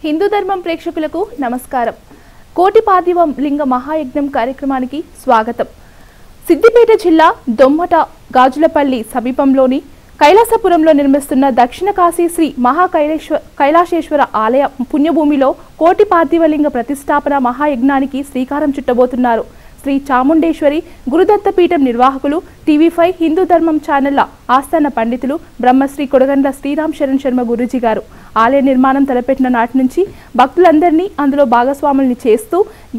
హిందూ ధర్మం ప్రేక్షకులకు నమస్కారం. కోటి పార్థివ లింగ మహాయజ్ఞం కార్యక్రమానికి స్వాగతం. సిద్దిపేట జిల్లా దొమ్మట గాజులపల్లి సమీపంలోని కైలాసపురంలో నిర్మిస్తున్న దక్షిణ కాశీ శ్రీ కైలాసేశ్వర ఆలయ పుణ్యభూమిలో కోటి పార్థివ లింగ ప్రతిష్టాపన మహాయజ్ఞానికి శ్రీకారం చుట్టబోతున్నారు. శ్రీ చాముండేశ్వరి గురుదత్తపీఠం నిర్వాహకులు, టీవీ5 హిందూ ధర్మం ఛానళ్ల ఆస్థాన పండితులు బ్రహ్మశ్రీ కొడగండ్ల శ్రీరామ్ శరణ్ శర్మ గురూజీ గారు ఆలయ నిర్మాణం తలపెట్టిన నాటి నుంచి భక్తులందరినీ అందులో భాగస్వాముల్ని చేస్తూ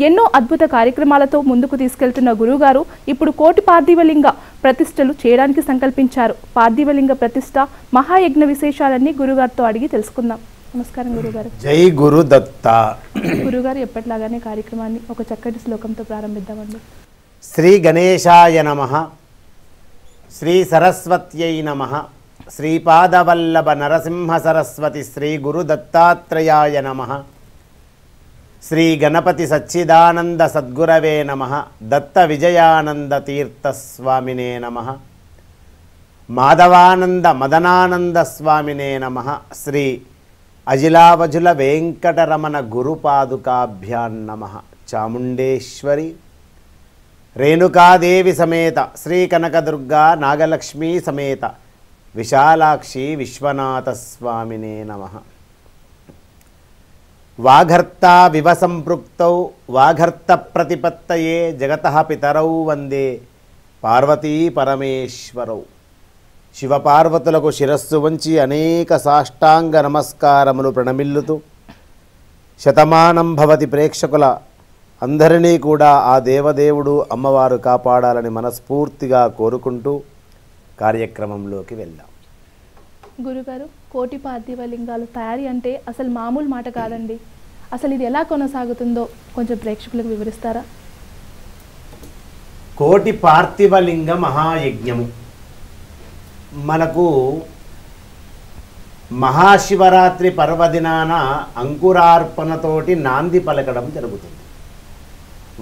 ఎన్నో అద్భుత కార్యక్రమాలతో ముందుకు తీసుకెళ్తున్న గురుగారు ఇప్పుడు కోటి పార్థివలింగ ప్రతిష్టలు చేయడానికి సంకల్పించారు. పార్థివలింగ ప్రతిష్ట మహాయజ్ఞ విశేషాలన్నీ గురుగారితో అడిగి తెలుసుకుందాం. నమస్కారం గురుగారు. జై గురుదత్త. గురుగారు ఎప్పటిలాగానే కార్యక్రమాన్ని ఒక చక్కటి శ్లోకంతో ప్రారంభిద్దామండి. శ్రీ గణేశాయ నమః, శ్రీ సరస్వత్యై నమః, శ్రీపాదవల్లభ నరసింహ సరస్వతి శ్రీ గురుదత్తాత్రేయాయ నమః, శ్రీ గణపతి సచ్చిదానంద సద్గురవే నమః, దత్త విజయానంద తీర్థస్వామినే నమః, మాధవానంద మదనానంద స్వామినే నమః, శ్రీ అజిలావజుల వెంకటరమణ గురుపాదుకాభ్యాం నమః. చాముండేశ్వరి రేణుకాదేవి సమేత శ్రీ కనకదుర్గా నాగలక్ష్మీ సమేత విశాలాక్షి విశ్వనాథ స్వామినే నమః. వాఘర్తా వివ సంపృక్తౌ వాఘర్త ప్రతిపత్తయే జగతః పితరౌ వందే పార్వతీ పరమేశ్వరౌ. శివపార్వతులకు శిరస్సు వంచి అనేక సాష్టాంగ నమస్కారములు ప్రణమిల్లుతూ శతమానం భవతి ప్రేక్షకుల అందరినీ కూడా ఆ దేవదేవుడు అమ్మవారు కాపాడాలని మనస్ఫూర్తిగా కోరుకుంటూ కార్యక్రమంలోకి వెళ్దాం. గురుగారు, కోటి పార్థివ లింగాలు తయారీ అంటే అసలు మామూలు మాట కాదండి. అసలు ఇది ఎలా కొనసాగుతుందో కొంచెం ప్రేక్షకులకు వివరిస్తారా? కోటి పార్థివ లింగ మహాయజ్ఞము మనకు మహాశివరాత్రి పర్వదినాన అంకురార్పణతోటి నాంది పలకడం జరుగుతుంది.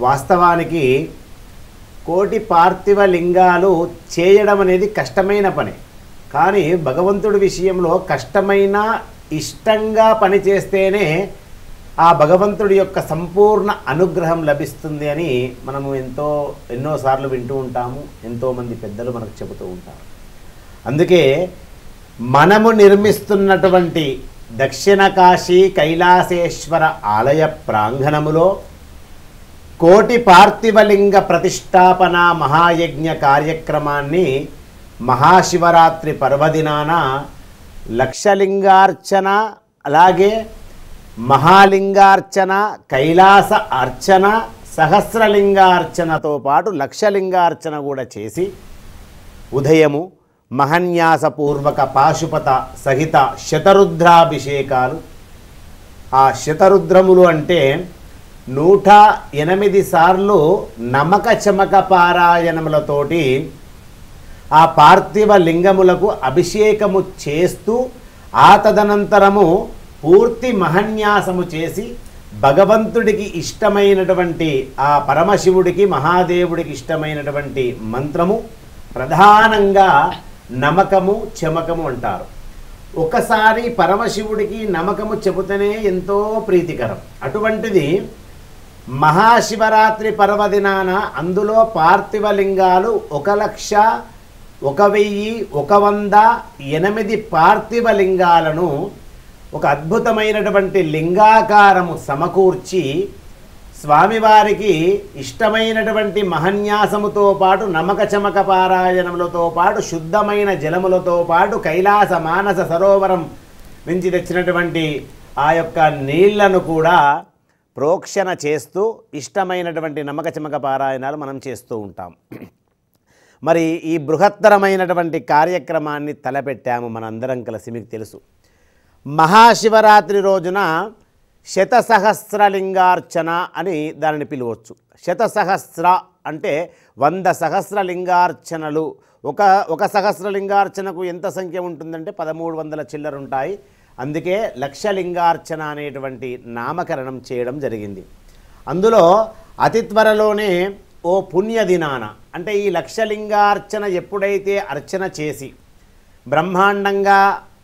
వాస్తవానికి కోటి పార్థివ లింగాలు చేయడం అనేది కష్టమైన పని. కానీ భగవంతుడి విషయంలో కష్టమైన ఇష్టంగా పనిచేస్తేనే ఆ భగవంతుడి యొక్క సంపూర్ణ అనుగ్రహం లభిస్తుంది అని మనము ఎన్నోసార్లు వింటూ ఉంటాము. ఎంతోమంది పెద్దలు మనకు చెబుతూ ఉంటారు. అందుకే మనము నిర్మిస్తున్నటువంటి దక్షిణ కాశీ కైలాసేశ్వర ఆలయ ప్రాంగణములో కోటి పార్థివలింగ ప్రతిష్టాపన మహాయజ్ఞ కార్యక్రమాన్ని మహాశివరాత్రి పర్వదినాన లక్షలింగార్చన, అలాగే మహాలింగార్చన, కైలాస అర్చన, సహస్రలింగార్చనతో పాటు లక్షలింగార్చన కూడా చేసి ఉదయము మహన్యాసపూర్వక పాశుపత సహిత శతరుద్రాభిషేకాలు. ఆ శతరుద్రములు అంటే 108 సార్లు నమక చమక పారాయణములతోటి ఆ పార్థివ లింగములకు అభిషేకము చేస్తూ ఆ తదనంతరము పూర్తి మహన్యాసము చేసి భగవంతుడికి ఇష్టమైనటువంటి ఆ పరమశివుడికి మహాదేవుడికి ఇష్టమైనటువంటి మంత్రము ప్రధానంగా నమకము చమకము అంటారు. ఒకసారి పరమశివుడికి నమకము చెబుతనే ఎంతో ప్రీతికరం. అటువంటిది మహాశివరాత్రి పర్వదినాన అందులో పార్థివ లింగాలు 1,01,108 పార్థివ లింగాలను ఒక అద్భుతమైనటువంటి లింగాకారము సమకూర్చి స్వామివారికి ఇష్టమైనటువంటి మహన్యాసముతో పాటు నమక చమక పారాయణములతో పాటు శుద్ధమైన జలములతో పాటు కైలాస మానస సరోవరం నుంచి తెచ్చినటువంటి ఆ యొక్క నీళ్లను కూడా ప్రోక్షణ చేస్తూ ఇష్టమైనటువంటి నమక చమక పారాయణాలు మనం చేస్తూ ఉంటాం. మరి ఈ బృహత్తరమైనటువంటి కార్యక్రమాన్ని తలపెట్టాము మనందరం కలిసి. మీకు తెలుసు, మహాశివరాత్రి రోజున శతసహస్రలింగార్చన అని దానిని పిలవచ్చు. శతసహస్ర అంటే 100 సహస్రలింగార్చనలు. ఒక సహస్రలింగార్చనకు ఎంత సంఖ్య ఉంటుందంటే 1300 చిల్లర ఉంటాయి. అందుకే లక్షలింగార్చన అనేటువంటి నామకరణం చేయడం జరిగింది. అందులో అతి త్వరలోనే ఓ పుణ్యదినాన అంటే ఈ లక్షలింగార్చన ఎప్పుడైతే అర్చన చేసి బ్రహ్మాండంగా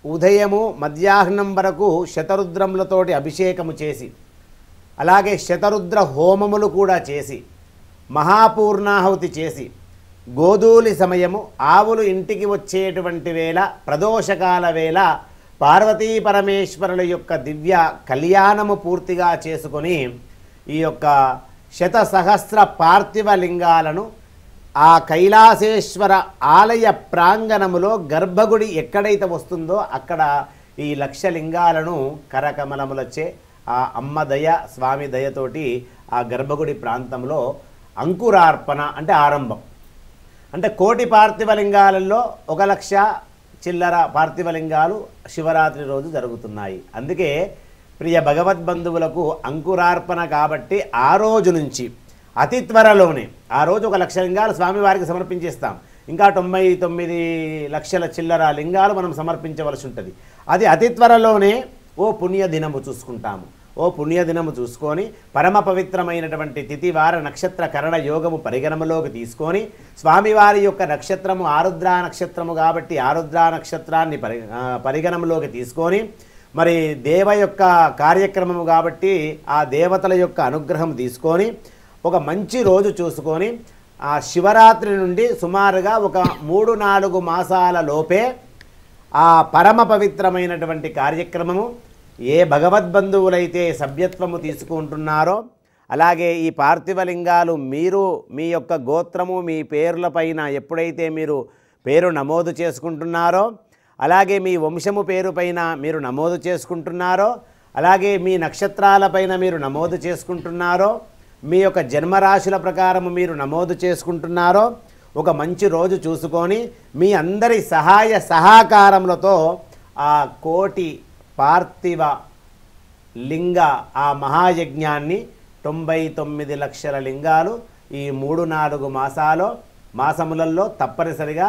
ఉదయము మధ్యాహ్నం వరకు శతరుద్రములతోటి అభిషేకము చేసి, అలాగే శతరుద్ర హోమములు కూడా చేసి, మహాపూర్ణాహుతి చేసి, గోధూలి సమయము ఆవులు ఇంటికి వచ్చేటువంటి వేళ ప్రదోషకాల వేళ పార్వతీ పరమేశ్వరుల యొక్క దివ్య కళ్యాణము పూర్తిగా చేసుకొని ఈ యొక్క శతసహస్ర పార్థివ లింగాలను ఆ కైలాసేశ్వర ఆలయ ప్రాంగణములో గర్భగుడి ఎక్కడైతే వస్తుందో అక్కడ ఈ 1,00,000 లింగాలను కరకమలములచే ఆ అమ్మ దయ స్వామి దయతోటి ఆ గర్భగుడి ప్రాంతంలో అంకురార్పణ అంటే ఆరంభం. అంటే 1,00,000 పార్థివ లింగాలలో 1,00,000 చిల్లర పార్థివ లింగాలు శివరాత్రి రోజు జరుగుతున్నాయి. అందుకే ప్రియ భగవద్బంధువులకు అంకురార్పణ కాబట్టి ఆ రోజు నుంచి అతి త్వరలోనే ఆ రోజు 1,00,000 లింగాలు స్వామివారికి సమర్పించేస్తాం. ఇంకా 99 లక్షల చిల్లర లింగాలు మనం సమర్పించవలసి ఉంటుంది. అది అతి త్వరలోనే ఓ పుణ్యదినము చూసుకుంటాము. ఓ పుణ్యదినము చూసుకొని పరమ పవిత్రమైనటువంటి తిథివార నక్షత్ర కరణ యోగము పరిగణనలోకి తీసుకొని స్వామివారి యొక్క నక్షత్రము ఆరుద్ర నక్షత్రము కాబట్టి ఆరుద్ర నక్షత్రాన్ని పరిగణనలోకి తీసుకొని మరి దేవ యొక్క కార్యక్రమము కాబట్టి ఆ దేవతల యొక్క అనుగ్రహం తీసుకొని ఒక మంచి రోజు చూసుకొని ఆ శివరాత్రి నుండి సుమారుగా ఒక 3-4 మాసాల లోపే ఆ పరమ పవిత్రమైనటువంటి కార్యక్రమము ఏ భగవద్బంధువులైతే సభ్యత్వము తీసుకుంటున్నారో, అలాగే ఈ పార్థివ లింగాలు మీరు మీ యొక్క గోత్రము మీ పేర్లపైన ఎప్పుడైతే మీరు పేరు నమోదు చేసుకుంటున్నారో, అలాగే మీ వంశము పేరు పైన మీరు నమోదు చేసుకుంటున్నారో, అలాగే మీ నక్షత్రాలపైన మీరు నమోదు చేసుకుంటున్నారో, మీ యొక్క జన్మరాశుల ప్రకారము మీరు నమోదు చేసుకుంటున్నారో, ఒక మంచి రోజు చూసుకొని మీ అందరి సహాయ సహకారములతో ఆ 1,00,000 పార్థివ లింగ ఆ మహాయజ్ఞాన్ని 99 లక్షల లింగాలు ఈ 3-4 మాసములలో తప్పనిసరిగా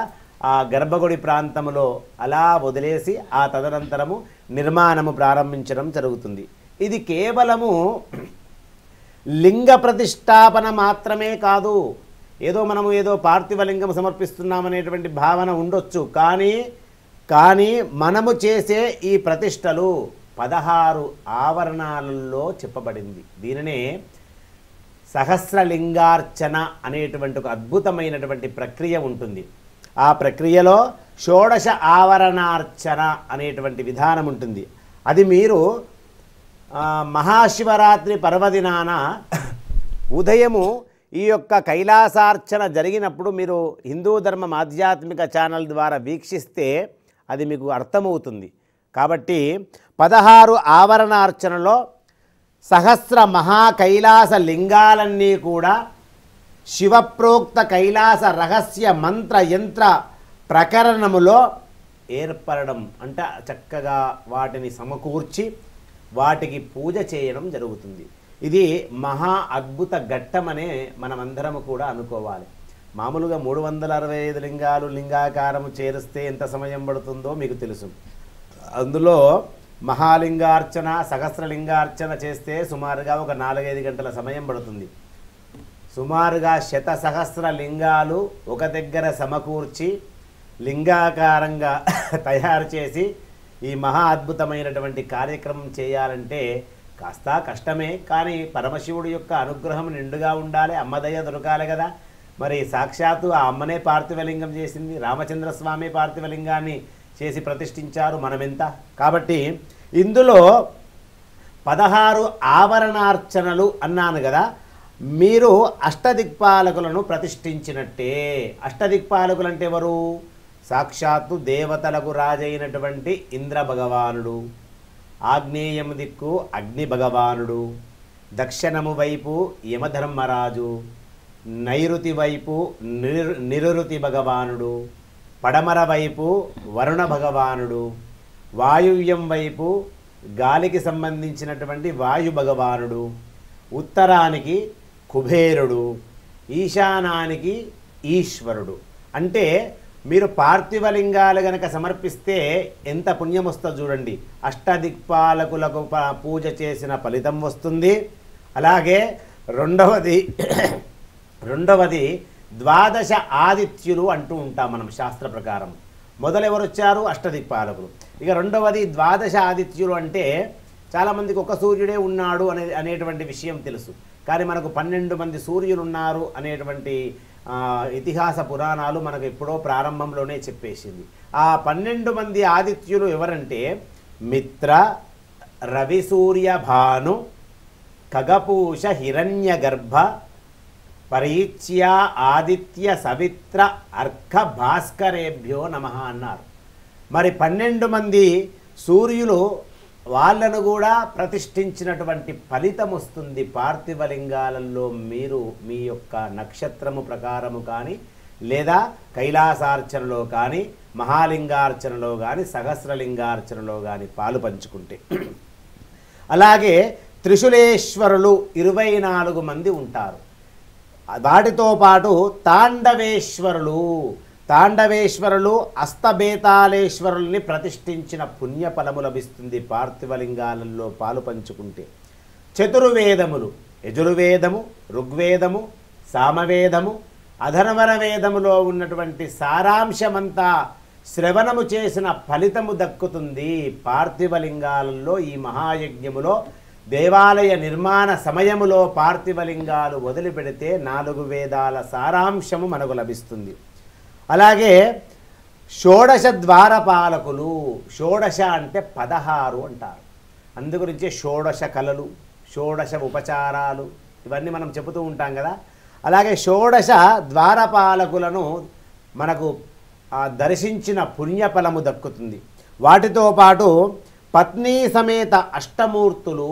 ఆ గర్భగుడి ప్రాంతములో అలా వదిలేసి ఆ తదనంతరము నిర్మాణము ప్రారంభించడం జరుగుతుంది. ఇది కేవలము లింగ ప్రతిష్టాపన మాత్రమే కాదు. ఏదో మనము ఏదో పార్థివ లింగం సమర్పిస్తున్నామనేటువంటి భావన ఉండొచ్చు. కానీ మనము చేసే ఈ ప్రతిష్టలు 16 ఆవరణాలలో చెప్పబడింది. దీనినే సహస్రలింగార్చన అనేటువంటి ఒక అద్భుతమైనటువంటి ప్రక్రియ ఉంటుంది. ఆ ప్రక్రియలో 16 ఆవరణార్చన అనేటువంటి విధానం ఉంటుంది. అది మీరు మహాశివరాత్రి పర్వదినాన ఉదయము ఈ యొక్క కైలాసార్చన జరిగినప్పుడు మీరు హిందూ ధర్మం ఆధ్యాత్మిక ఛానల్ ద్వారా వీక్షిస్తే అది మీకు అర్థమవుతుంది. కాబట్టి 16 ఆవరణార్చనలో సహస్ర మహాకైలాస లింగాలన్నీ కూడా శివప్రోక్త కైలాస రహస్య మంత్ర యంత్ర ప్రకరణములో ఏర్పడడం అంటే చక్కగా వాటిని సమకూర్చి వాటికి పూజ చేయడం జరుగుతుంది. ఇది మహా అద్భుత ఘట్టమనే మనమందరము కూడా అనుకోవాలి. మామూలుగా 365 లింగాలు లింగాకారము చేరిస్తే ఎంత సమయం పడుతుందో మీకు తెలుసు. అందులో మహాలింగార్చన సహస్రలింగార్చన చేస్తే సుమారుగా ఒక 4-5 గంటల సమయం పడుతుంది. సుమారుగా 100 సహస్ర లింగాలు ఒక దగ్గర సమకూర్చి లింగాకారంగా తయారు చేసి ఈ మహా అద్భుతమైనటువంటి కార్యక్రమం చేయాలంటే కాస్త కష్టమే. కానీ పరమశివుడి యొక్క అనుగ్రహం నిండుగా ఉండాలి, అమ్మదయ్య దొరకాలి కదా. మరి సాక్షాత్తు ఆ అమ్మనే పార్థివలింగం చేసింది, రామచంద్రస్వామి పార్థివలింగాన్ని చేసి ప్రతిష్ఠించారు, మనమెంత. కాబట్టి ఇందులో 16 ఆవరణార్చనలు అన్నాను కదా, మీరు అష్టదిక్పాలకులను ప్రతిష్ఠించినట్టే. అష్టదిక్పాలకులు అంటే ఎవరు? సాక్షాత్తు దేవతలకు రాజైనటువంటి ఇంద్ర భగవానుడు, ఆగ్నేయము దిక్కు అగ్ని భగవానుడు, దక్షిణము వైపు యమధర్మరాజు, నైరుతి వైపు నిరుతి భగవానుడు, పడమర వైపు వరుణ భగవానుడు, వాయువ్యం వైపు గాలికి సంబంధించినటువంటి వాయు భగవానుడు, ఉత్తరానికి కుబేరుడు, ఈశానానికి ఈశ్వరుడు. అంటే మీరు పార్థివలింగాలు గనక సమర్పిస్తే ఎంత పుణ్యం వస్తుందో చూడండి. అష్టదిక్పాలకులకు పూజ చేసిన ఫలితం వస్తుంది. అలాగే రెండవది 12 ఆదిత్యులు అంటూ ఉంటాం మనం శాస్త్ర ప్రకారం. మొదలెవరు వచ్చారు? అష్టదిక్పాలకులు. ఇక రెండవది ద్వాదశ ఆదిత్యులు అంటే చాలామందికి ఒక సూర్యుడే ఉన్నాడు అనేటువంటి విషయం తెలుసు. కానీ మనకు 12 మంది సూర్యులు ఉన్నారు అనేటువంటి ఇతిహాస పురాణాలు మనకు ఎప్పుడో ప్రారంభంలోనే చెప్పేసింది. ఆ 12 మంది ఆదిత్యులు ఎవరంటే మిత్ర, రవి, సూర్య, భాను, ఖగపూష, హిరణ్యగర్భ, పరీచ్య, ఆదిత్య, సవిత్ర, అర్క, భాస్కరేభ్యో నమః అన్నారు. మరి 12 మంది సూర్యులు వాళ్ళను కూడా ప్రతిష్ఠించినటువంటి ఫలితం వస్తుంది. పార్థివలింగాలలో మీరు మీ యొక్క నక్షత్రము ప్రకారము కానీ లేదా కైలాసార్చనలో కానీ మహాలింగార్చనలో కానీ సహస్రలింగార్చనలో కానీ పాలు పంచుకుంటే. అలాగే త్రిశూలేశ్వరులు 24 మంది ఉంటారు. వాటితో పాటు తాండవేశ్వరులు అస్తబేతాళేశ్వరుల్ని ప్రతిష్ఠించిన పుణ్యఫలము లభిస్తుంది పార్థివలింగాలలో పాలు పంచుకుంటే. చతుర్వేదములు యజుర్వేదము, ఋగ్వేదము, సామవేదము, అధర్వణ వేదములో ఉన్నటువంటి సారాంశమంతా శ్రవణము చేసిన ఫలితము దక్కుతుంది. పార్థివలింగాలలో ఈ మహాయజ్ఞములో దేవాలయ నిర్మాణ సమయములో పార్థివలింగాలు వదిలిపెడితే 4 వేదాల సారాంశము మనకు లభిస్తుంది. అలాగే షోడశ ద్వారపాలకులు, షోడశ అంటే 16 అంటారు. అందుగురించే షోడశ కళలు, షోడశ ఉపచారాలు ఇవన్నీ మనం చెబుతూ ఉంటాం కదా. అలాగే షోడశ ద్వారపాలకులను మనకు దర్శించిన పుణ్యఫలము దక్కుతుంది. వాటితో పాటు పత్ని సమేత అష్టమూర్తులు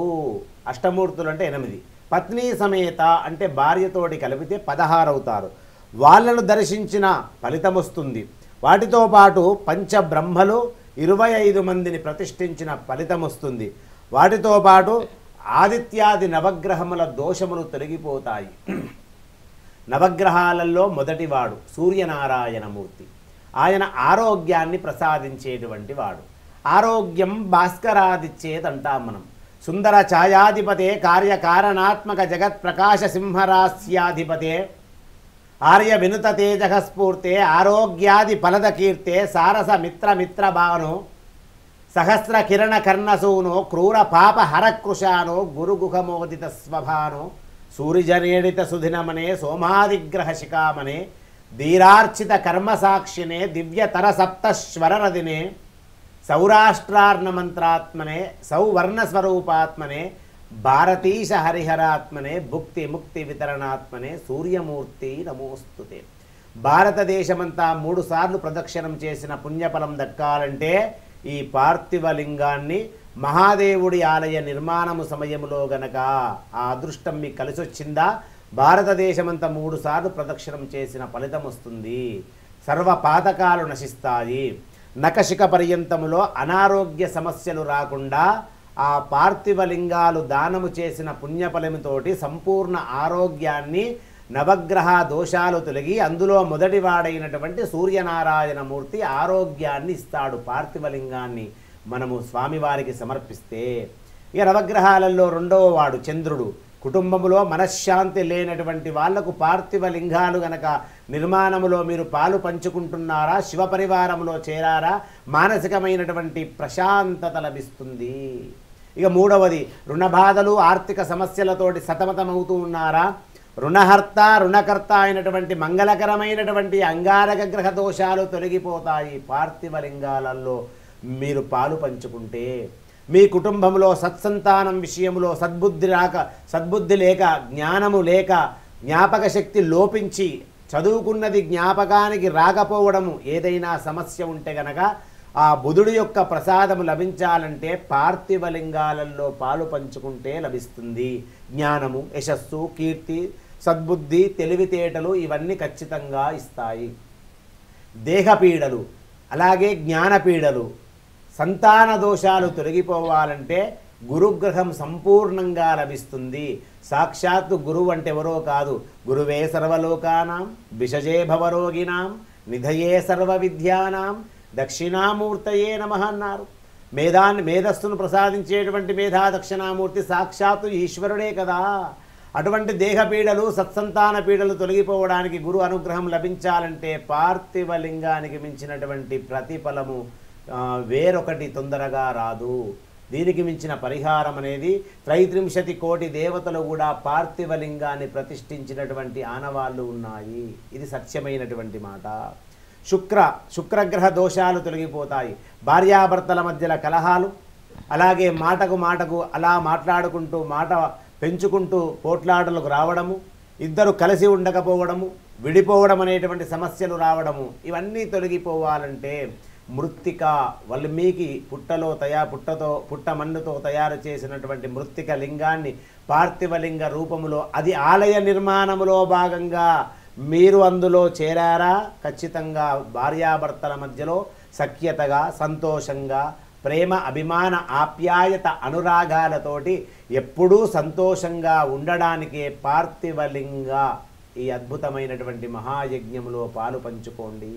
అంటే 8, పత్ని సమేత అంటే భార్యతోటి కలిపితే 16 అవుతారు. వాళ్ళను దర్శించిన ఫలితం వస్తుంది. వాటితో పాటు పంచబ్రహ్మలు 25 మందిని ప్రతిష్ఠించిన ఫలితం వస్తుంది. వాటితో పాటు ఆదిత్యాది నవగ్రహముల దోషములు తొలగిపోతాయి. నవగ్రహాలలో మొదటివాడు సూర్యనారాయణమూర్తి. ఆయన ఆరోగ్యాన్ని ప్రసాదించేటువంటి వాడు. ఆరోగ్యం భాస్కరాదిచ్చేదంటాం మనం. సుందర ఛాయాధిపతే కార్యకారణాత్మక జగత్ ప్రకాశ సింహరాస్యాధిపతే ఆర్య వినుత తేజ స్ఫూర్తే ఆరోగ్యాది ఫలద కీర్తే సారస మిత్ర భాను సహస్ర కిరణ కర్ణసూనో క్రూర పాప హరకృశానో గురుగుఖమోదిత స్వభానో సూరిజనేడిత సుధినమనే సోమాదిగ్రహ శిఖామనే ధీరార్చిత కర్మసాక్షినే దివ్యతర సప్తశ్వరరదినే సౌరాష్ట్రార్ణమంత్రాత్మనే సౌవర్ణస్వరూపాత్మనే భారతీశ హరిహరాత్మనే భుక్తి ముక్తి వితరణాత్మనే సూర్యమూర్తి నమోస్తుతే. భారతదేశమంతా 3 సార్లు ప్రదక్షిణం చేసిన పుణ్యఫలం దక్కాలంటే ఈ పార్థివలింగాన్ని మహాదేవుడి ఆలయ నిర్మాణము సమయంలో గనక ఆ అదృష్టం మీకు కలిసొచ్చిందా, భారతదేశమంతా 3 సార్లు ప్రదక్షిణం చేసిన ఫలితం వస్తుంది. సర్వ పాతకాలు నశిస్తాయి. నఖశిఖ పర్యంతములో అనారోగ్య సమస్యలు రాకుండా ఆ పార్థివలింగాలు దానము చేసిన పుణ్యఫలముతోటి సంపూర్ణ ఆరోగ్యాన్ని, నవగ్రహ దోషాలు తొలగి అందులో మొదటివాడైనటువంటి సూర్యనారాయణమూర్తి ఆరోగ్యాన్ని ఇస్తాడు. పార్థివలింగాన్ని మనము స్వామివారికి సమర్పిస్తే. ఇక నవగ్రహాలలో 2వ వాడు చంద్రుడు. కుటుంబములో మనశ్శాంతి లేనటువంటి వాళ్లకు పార్థివలింగాలు గనక నిర్మాణములో మీరు పాలు పంచుకుంటున్నారా, శివ పరివారంలో చేరారా, మానసికమైనటువంటి ప్రశాంతత లభిస్తుంది. ఇక 3వది రుణబాధలు, ఆర్థిక సమస్యలతోటి సతమతమవుతూ ఉన్నారా, రుణహర్త రుణకర్త అయినటువంటి మంగళకరమైనటువంటి అంగారక గ్రహ దోషాలు తొలగిపోతాయి పార్థివలింగాలలో మీరు పాలు పంచుకుంటే. మీ కుటుంబంలో సత్సంతానం విషయంలో సద్బుద్ధి లేక, జ్ఞానము లేక, జ్ఞాపక శక్తి లోపించి చదువుకున్నది జ్ఞాపకానికి రాకపోవడము ఏదైనా సమస్య ఉంటే గనక ఆ బుధుడి యొక్క ప్రసాదము లభించాలంటే పార్థివలింగాలలో పాలు పంచుకుంటే లభిస్తుంది. జ్ఞానము, యశస్సు, కీర్తి, సద్బుద్ధి, తెలివితేటలు ఇవన్నీ ఖచ్చితంగా ఇస్తాయి. దేహపీడలు అలాగే జ్ఞానపీడలు, సంతాన దోషాలు తొలగిపోవాలంటే గురుగ్రహం సంపూర్ణంగా లభిస్తుంది. సాక్షాత్తు గురువు అంటే ఎవరో కాదు, గురువే సర్వలోకానాం విషజే భవరోగినాం నిధయే సర్వ విద్యానాం దక్షిణామూర్తయే నమః అన్నారు. మేధస్సును ప్రసాదించేటువంటి మేధా దక్షిణామూర్తి సాక్షాత్తు ఈశ్వరుడే కదా. అటువంటి దేహపీడలు, సత్సంతాన పీడలు తొలగిపోవడానికి గురు అనుగ్రహం లభించాలంటే పార్థివలింగానికి మించినటువంటి ప్రతిఫలము వేరొకటి తొందరగా రాదు. దీనికి మించిన పరిహారం అనేది 33 కోటి దేవతలు కూడా పార్థివలింగాన్ని ప్రతిష్ఠించినటువంటి ఆనవాళ్ళు ఉన్నాయి. ఇది సత్యమైనటువంటి మాట. శుక్రగ్రహ దోషాలు తొలగిపోతాయి. భార్యాభర్తల మధ్యల కలహాలు, అలాగే మాటకు అలా మాట్లాడుకుంటూ మాట పెంచుకుంటూ పోట్లాటలకు రావడము, ఇద్దరు కలిసి ఉండకపోవడము, విడిపోవడం అనేటువంటి సమస్యలు రావడము, ఇవన్నీ తొలగిపోవాలంటే మృత్తిక వాల్మీకి పుట్టమన్నుతో తయారు చేసినటువంటి మృత్తిక లింగాన్ని పార్థివలింగ రూపములో, అది ఆలయ నిర్మాణములో భాగంగా మీరు అందులో చేరారా, ఖచ్చితంగా భార్యాభర్తల మధ్యలో సఖ్యతగా, సంతోషంగా, ప్రేమ, అభిమాన, ఆప్యాయత, అనురాగాలతోటి ఎప్పుడూ సంతోషంగా ఉండడానికే పార్థివలింగ ఈ అద్భుతమైనటువంటి మహాయజ్ఞములో పాలు పంచుకోండి.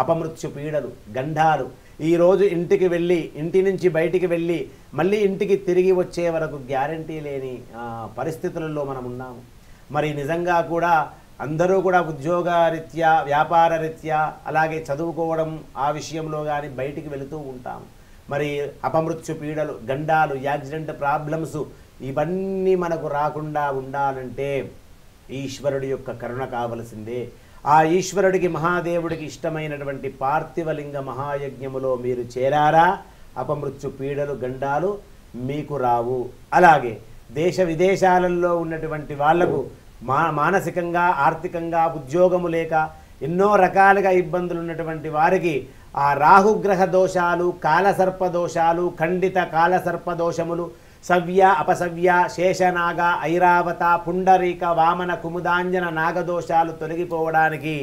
అపమృత్యు పీడలు, గండాలు ఈరోజు ఇంటి నుంచి బయటికి వెళ్ళి మళ్ళీ ఇంటికి తిరిగి వచ్చే వరకు గ్యారంటీ లేని పరిస్థితులలో మనం ఉన్నాము. మరి నిజంగా కూడా అందరూ కూడా ఉద్యోగరీత్యా, వ్యాపార రీత్యా, అలాగే చదువుకోవడం ఆ విషయంలో కానీ బయటికి వెళుతూ ఉంటాము. మరి అపమృత్యు పీడలు, గండాలు, యాక్సిడెంట్ ప్రాబ్లమ్స్ ఇవన్నీ మనకు రాకుండా ఉండాలంటే ఈశ్వరుడి యొక్క కరుణ కావలసిందే. ఆ ఈశ్వరుడికి, మహాదేవుడికి ఇష్టమైనటువంటి పార్థివలింగ మహాయజ్ఞములో మీరు చేరారా, అపమృత్యు పీడలు, గండాలు మీకు రావు. అలాగే దేశ విదేశాలలో ఉన్నటువంటి వాళ్లకు మానసికంగా, ఆర్థికంగా, ఉద్యోగము లేక ఎన్నో రకాలుగా ఇబ్బందులు ఉన్నటువంటి వారికి ఆ రాహుగ్రహ దోషాలు, కాలసర్ప దోషాలు, ఖండిత కాలసర్ప దోషములు, సవ్య, అపసవ్య, శేషనాగ, ఐరావత, పుండరీక, వామన, కుముదాంజన నాగదోషాలు తొలగిపోవడానికి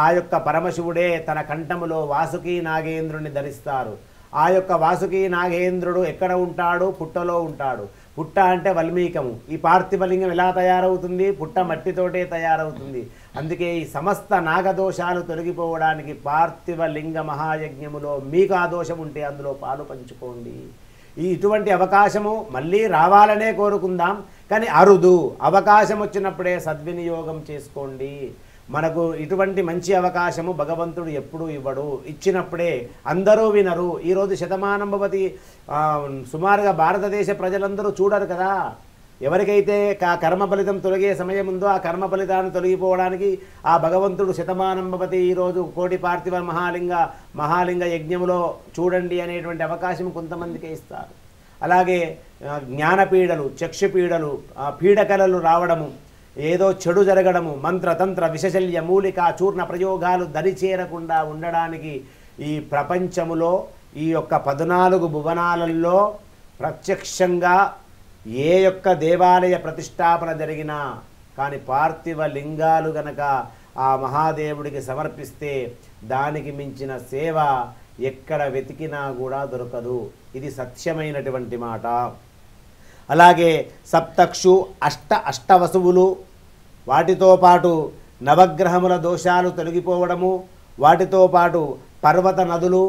ఆ యొక్క పరమశివుడే తన కంఠములో వాసుకి నాగేంద్రుని ధరిస్తారు. ఆ యొక్క వాసుకి నాగేంద్రుడు ఎక్కడ ఉంటాడు? పుట్టలో ఉంటాడు. పుట్ట అంటే వల్మీకము. ఈ పార్థివలింగం ఎలా తయారవుతుంది? పుట్ట మట్టితోటే తయారవుతుంది. అందుకే ఈ సమస్త నాగదోషాలు తొలగిపోవడానికి పార్థివలింగ మహాయజ్ఞములో మీకు ఆ దోషం ఉంటే అందులో పాలు పంచుకోండి. ఇటువంటి అవకాశము మళ్ళీ రావాలనే కోరుకుందాం, కానీ అరుదు. అవకాశం వచ్చినప్పుడే సద్వినియోగం చేసుకోండి. మనకు ఇటువంటి మంచి అవకాశము భగవంతుడు ఎప్పుడూ ఇవ్వడు, ఇచ్చినప్పుడే. అందరూ వినరు. ఈరోజు శతమానం భవతి సుమారుగా భారతదేశ ప్రజలందరూ చూడరు కదా. ఎవరికైతే కర్మ ఫలితం తొలగే సమయం ఉందో ఆ కర్మ ఫలితాన్ని తొలగిపోవడానికి ఆ భగవంతుడు శతమానం భవతి ఈరోజు కోటి పార్థివ మహాలింగ యజ్ఞములో చూడండి అనేటువంటి అవకాశం కొంతమందికే ఇస్తారు. అలాగే జ్ఞానపీడలు, చక్షుపీడలు, పీడకలలు రావడము, ఏదో చెడు జరగడము, మంత్రతంత్ర విషశల్య మూలిక చూర్ణ ప్రయోగాలు దరిచేరకుండా ఉండడానికి ఈ ప్రపంచములో ఈ యొక్క 14 భువనాలలో ప్రత్యక్షంగా ఏ యొక్క దేవాలయ ప్రతిష్టాపన జరిగినా కానీ పార్థివ లింగాలు గనక ఆ మహాదేవుడికి సమర్పిస్తే దానికి మించిన సేవ ఎక్కడ వెతికినా కూడా దొరకదు. ఇది సత్యమైనటువంటి మాట. అలాగే సప్తక్షు, అష్టవసువులు, వాటితో పాటు నవగ్రహముల దోషాలు తొలగిపోవడము, వాటితో పాటు పర్వత నదులు,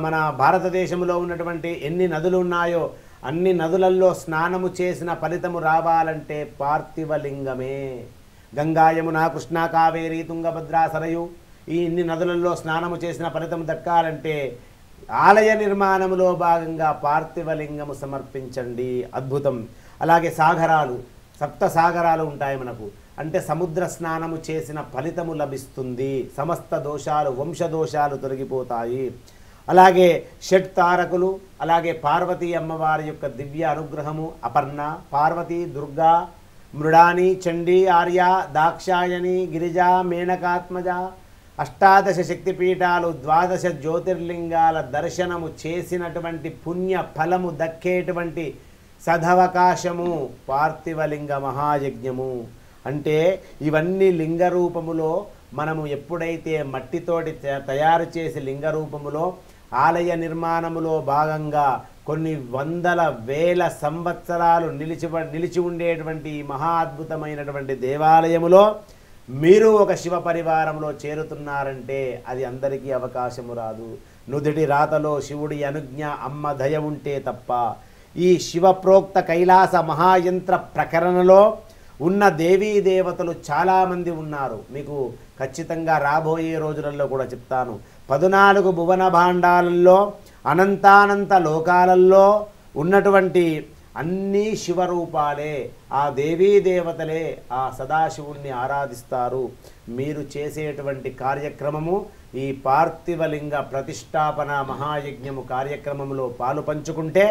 మన భారతదేశంలో ఉన్నటువంటి ఎన్ని నదులు ఉన్నాయో అన్ని నదులలో స్నానము చేసిన ఫలితము రావాలంటే పార్థివలింగమే. గంగా, యమున, కృష్ణ, కావేరి, తుంగభద్ర, సరయు ఈ ఇన్ని నదులలో స్నానము చేసిన ఫలితం దక్కాలంటే ఆలయ నిర్మాణములో భాగంగా పార్థివలింగము సమర్పించండి. అద్భుతం. అలాగే సాగరాలు, 7 సాగరాలు ఉంటాయి మనకు. అంటే సముద్ర స్నానము చేసిన ఫలితము లభిస్తుంది. సమస్త దోషాలు, వంశదోషాలు తొలగిపోతాయి. అలాగే షట్ తారకులు, అలాగే పార్వతీ అమ్మవారి యొక్క దివ్య అనుగ్రహము, అపర్ణ, పార్వతి, దుర్గా, మృడాని, చండీ, ఆర్య, దాక్షాయణి, గిరిజ, మేనకాత్మజ, 18 శక్తిపీఠాలు, 12 జ్యోతిర్లింగాల దర్శనము చేసినటువంటి పుణ్య ఫలము దక్కేటువంటి సదవకాశము పార్థివలింగ మహాయజ్ఞము. అంటే ఇవన్నీ లింగ రూపములో మనము ఎప్పుడైతే మట్టితోటి తయారు చేసి లింగ రూపములో ఆలయ నిర్మాణములో భాగంగా కొన్ని వందల వేల సంవత్సరాలు నిలిచి ఉండేటువంటి మహా అద్భుతమైనటువంటి దేవాలయములో మీరు ఒక శివ పరివారంలో చేరుతున్నారంటే అది అందరికీ అవకాశము రాదు. నుదిటి రాతలో శివుడి అనుజ్ఞ, అమ్మ దయ ఉంటే తప్ప. ఈ శివప్రోక్త కైలాస మహాయంత్ర ప్రకరణలో ఉన్న దేవీ దేవతలు చాలామంది ఉన్నారు. మీకు ఖచ్చితంగా రాబోయే రోజులలో కూడా చెప్తాను. 14 భువన భాండాలలో అనంతానంత లోకాలలో ఉన్నటువంటి అన్నీ శివరూపాలే, ఆ దేవీ దేవతలే ఆ సదాశివుణ్ణి ఆరాధిస్తారు. మీరు చేసేటువంటి కార్యక్రమము ఈ పార్థివలింగ ప్రతిష్టాపన మహాయజ్ఞము కార్యక్రమంలో పాలు పంచుకుంటే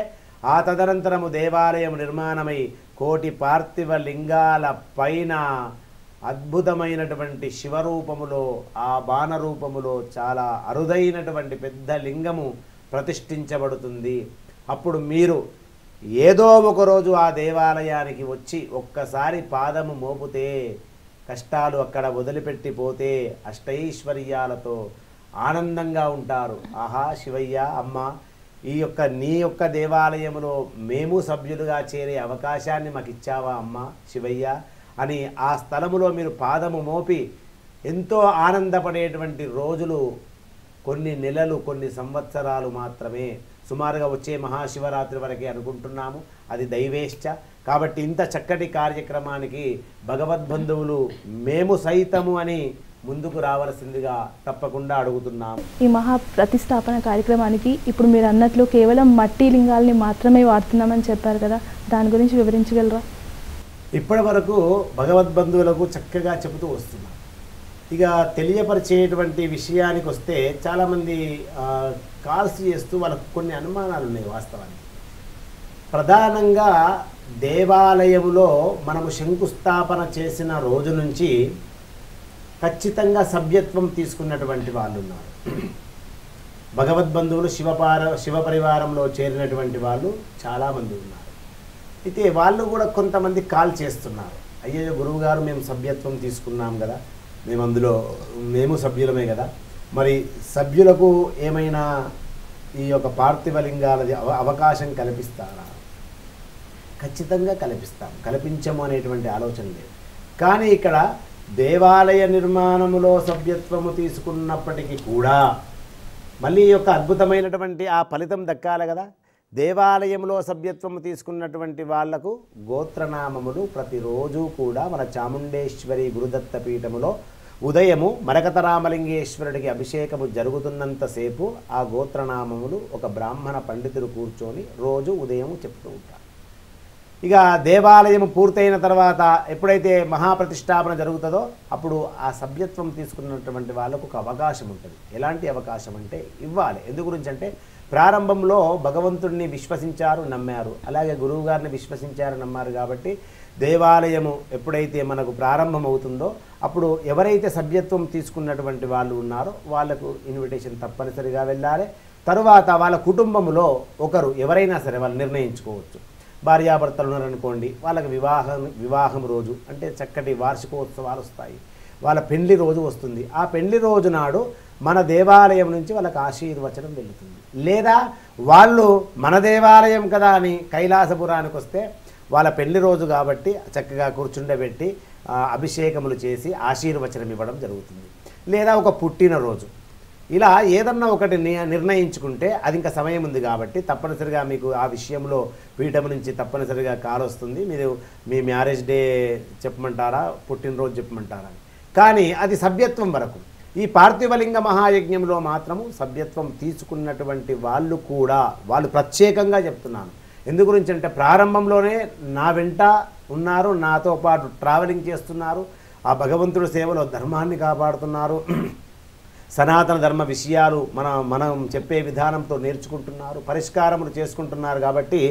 ఆ తదనంతరము దేవాలయం నిర్మాణమై 1 కోటి పార్థివ లింగాల పైన అద్భుతమైనటువంటి శివరూపములో ఆ బాణ రూపములో చాలా అరుదైనటువంటి పెద్ద లింగము ప్రతిష్ఠించబడుతుంది. అప్పుడు మీరు ఏదో ఒకరోజు ఆ దేవాలయానికి వచ్చి ఒక్కసారి పాదము మోపితే కష్టాలు అక్కడ వదిలిపెట్టిపోతే అష్టైశ్వర్యాలతో ఆనందంగా ఉంటారు. ఆహా శివయ్య, అమ్మ నీ యొక్క దేవాలయంలో మేము సభ్యులుగా చేరే అవకాశాన్ని మాకు ఇచ్చావా అమ్మ శివయ్య అని ఆ స్థలములో మీరు పాదము మోపి ఎంతో ఆనందపడేటువంటి రోజులు కొన్ని నెలలు, కొన్ని సంవత్సరాలు మాత్రమే. సుమారుగా వచ్చే మహాశివరాత్రి వరకే అనుకుంటున్నాము. అది దైవేచ్ఛ. కాబట్టి ఇంత చక్కటి కార్యక్రమానికి భగవద్బంధువులు మేము సైతము అని ముందుకు రావాల్సిందిగా తప్పకుండా అడుగుతున్నాము. ఈ మహా ప్రతిష్టాపన కార్యక్రమానికి ఇప్పుడు మీరు అన్నట్లు కేవలం మట్టి లింగాల్ని మాత్రమే వాడుతున్నామని చెప్పారు కదా, దాని గురించి వివరించగలరా? ఇప్పటి వరకు భగవద్బంధువులకు చక్కగా చెబుతూ వస్తున్నాం. ఇక తెలియపరిచేటువంటి విషయానికి వస్తే చాలామంది కాల్స్ చేస్తూ వాళ్ళకు కొన్ని అనుమానాలు ఉన్నాయి. వాస్తవానికి ప్రధానంగా దేవాలయంలో మనము శంకుస్థాపన చేసిన రోజు నుంచి ఖచ్చితంగా సభ్యత్వం తీసుకున్నటువంటి వాళ్ళు ఉన్నారు. భగవద్బంధువులు శివ పరివారంలో చేరినటువంటి వాళ్ళు చాలామంది ఉన్నారు. అయితే వాళ్ళు కూడా కొంతమంది కాల్ చేస్తున్నారు, అయ్యో గురువుగారు మేము సభ్యత్వం తీసుకున్నాం కదా, మేము సభ్యులమే కదా, మరి సభ్యులకు ఏమైనా ఈ యొక్క పార్థివలింగాలది అవకాశం కల్పిస్తారా? ఖచ్చితంగా కల్పించము అనేటువంటి ఆలోచన లేదు. కానీ ఇక్కడ దేవాలయ నిర్మాణములో సభ్యత్వము తీసుకున్నప్పటికీ కూడా మళ్ళీ ఈ యొక్క అద్భుతమైనటువంటి ఆ ఫలితం దక్కాలి కదా. దేవాలయంలో సభ్యత్వము తీసుకున్నటువంటి వాళ్లకు గోత్రనామములు ప్రతిరోజు కూడా మన చాముండేశ్వరి గురుదత్త పీఠములో ఉదయము మరకతరామలింగేశ్వరుడికి అభిషేకము జరుగుతున్నంతసేపు ఆ గోత్రనామములు ఒక బ్రాహ్మణ పండితుడు కూర్చొని రోజు ఉదయం చెప్తూ ఉంటారు. ఇక దేవాలయం పూర్తయిన తర్వాత ఎప్పుడైతే మహాప్రతిష్టాపన జరుగుతుందో అప్పుడు ఆ సభ్యత్వం తీసుకున్నటువంటి వాళ్ళకు ఒక అవకాశం ఉంటుంది. ఎలాంటి అవకాశం అంటే ఇవ్వాలి. ఎందు గురించి అంటే ప్రారంభంలో భగవంతుడిని విశ్వసించారు, నమ్మారు, అలాగే గురువుగారిని విశ్వసించారు, నమ్మారు. కాబట్టి దేవాలయము ఎప్పుడైతే మనకు ప్రారంభం అవుతుందో అప్పుడు ఎవరైతే సభ్యత్వం తీసుకున్నటువంటి వాళ్ళు ఉన్నారో వాళ్ళకు ఇన్విటేషన్ తప్పనిసరిగా వెళ్ళాలి. తరువాత వాళ్ళ కుటుంబంలో ఒకరు ఎవరైనా సరే వాళ్ళు నిర్ణయించుకోవచ్చు. భార్యాభర్తలు ఉన్నారనుకోండి, వాళ్ళకి వివాహం రోజు అంటే చక్కటి వార్షికోత్సవాలు వస్తాయి, వాళ్ళ పెళ్లి రోజు వస్తుంది. ఆ పెళ్లి రోజు నాడు మన దేవాలయం నుంచి వాళ్ళకి ఆశీర్వచనం వెళుతుంది. లేదా వాళ్ళు మన దేవాలయం కదా అని కైలాసపురానికి వస్తే వాళ్ళ పెళ్లి రోజు కాబట్టి చక్కగా కూర్చుండబెట్టి అభిషేకములు చేసి ఆశీర్వచనం ఇవ్వడం జరుగుతుంది. లేదా ఒక పుట్టినరోజు, ఇలా ఏదన్నా ఒకటి నిర్ణయించుకుంటే అది ఇంకా సమయం ఉంది కాబట్టి తప్పనిసరిగా మీకు ఆ విషయంలో పీఠం నుంచి తప్పనిసరిగా కాల్ వస్తుంది. మీరు మీ మ్యారేజ్ డే చెప్పమంటారా, పుట్టినరోజు చెప్పమంటారా. కానీ అది సభ్యత్వం వరకు. ఈ పార్థివలింగ మహాయజ్ఞంలో మాత్రము సభ్యత్వం తీసుకున్నటువంటి వాళ్ళు కూడా వాళ్ళు ప్రత్యేకంగా చెప్తున్నాను. ఎందు గురించి అంటే ప్రారంభంలోనే నా వెంట ఉన్నారు, నాతో పాటు ట్రావెలింగ్ చేస్తున్నారు, ఆ భగవంతుడి సేవలో ధర్మాన్ని కాపాడుతున్నారు, సనాతన ధర్మ విషయాలు మనం చెప్పే విధానంతో నేర్చుకుంటున్నారు, పరిష్కారములు చేసుకుంటున్నారు. కాబట్టి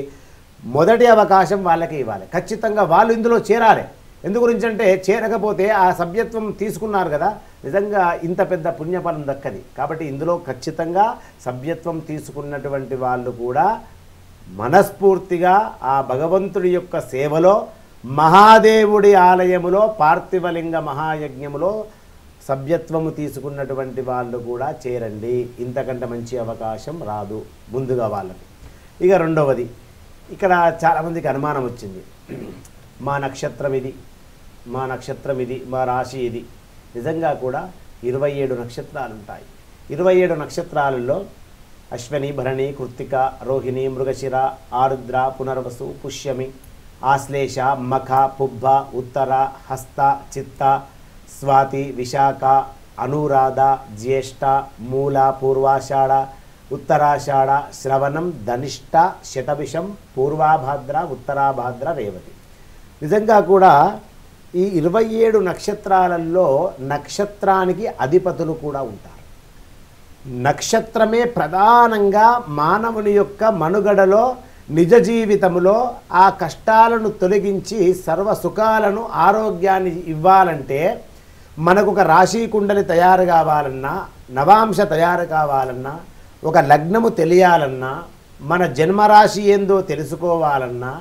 మొదటి అవకాశం వాళ్ళకే ఇవ్వాలి. ఖచ్చితంగా వాళ్ళు ఇందులో చేరాలి. ఎందు గురించి అంటే చేరకపోతే ఆ సభ్యత్వం తీసుకున్నారు కదా, నిజంగా ఇంత పెద్ద పుణ్యఫలం దక్కది. కాబట్టి ఇందులో ఖచ్చితంగా సభ్యత్వం తీసుకున్నటువంటి వాళ్ళు కూడా మనస్ఫూర్తిగా ఆ భగవంతుడి యొక్క సేవలో మహాదేవుడి ఆలయములో పార్థివలింగ మహాయజ్ఞములో సభ్యత్వము తీసుకున్నటువంటి వాళ్ళు కూడా చేరండి. ఇంతకంటే మంచి అవకాశం రాదు ముందుగా వాళ్ళకు. ఇక రెండవది, ఇక్కడ చాలామందికి అనుమానం వచ్చింది, మా నక్షత్రం ఇది, మా రాశి ఇది. నిజంగా కూడా 27 నక్షత్రాలు ఉంటాయి. 27 నక్షత్రాలలో అశ్వని, భరణి, కృత్తిక, రోహిణి, మృగశిర, ఆరుద్ర, పునర్వసు, పుష్యమి, ఆశ్లేష, మఖ, పుబ్బ, ఉత్తర, హస్త, చిత్త, స్వాతి, విశాఖ, అనురాధ, జ్యేష్ఠ, మూల, పూర్వాషాఢ, ఉత్తరాషాఢ, శ్రవణం, ధనిష్ట, శతభిషం, పూర్వాభాద్ర, ఉత్తరాభాద్ర, రేవతి. నిజంగా కూడా ఈ 27 నక్షత్రాలలో నక్షత్రానికి అధిపతులు కూడా ఉంటారు. నక్షత్రమే ప్రధానంగా మానవుని యొక్క మనుగడలో నిజ జీవితంలో ఆ కష్టాలను తొలగించి సర్వ సుఖాలను ఆరోగ్యాన్ని ఇవ్వాలంటే మనకు ఒక రాశి కుండలి తయారు కావాలన్నా, నవాంశ తయారు కావాలన్నా, ఒక లగ్నము తెలియాలన్నా, మన జన్మరాశి ఏందో తెలుసుకోవాలన్నా,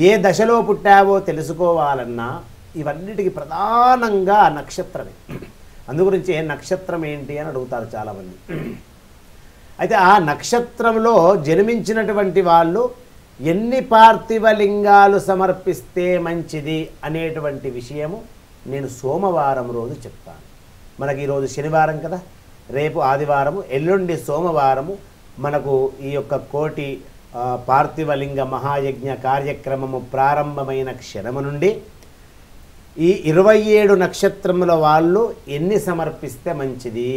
ఏ దశలో పుట్టావో తెలుసుకోవాలన్నా ఇవన్నిటికీ ప్రధానంగా నక్షత్రమే. అందుగురించి నక్షత్రం ఏంటి అని అడుగుతారు చాలామంది. అయితే ఆ నక్షత్రంలో జన్మించినటువంటి వాళ్ళు ఎన్ని పార్థివ లింగాలు సమర్పిస్తే మంచిది అనేటువంటి విషయము నేను సోమవారం రోజు చెప్తాను. మనకి ఈరోజు శనివారం కదా, రేపు ఆదివారము, ఎల్లుండి సోమవారము మనకు ఈ యొక్క కోటి పార్థివలింగ మహాయజ్ఞ కార్యక్రమము ప్రారంభమైన క్షణము నుండి ఈ 27 నక్షత్రముల వాళ్ళు ఎన్ని సమర్పిస్తే మంచిది,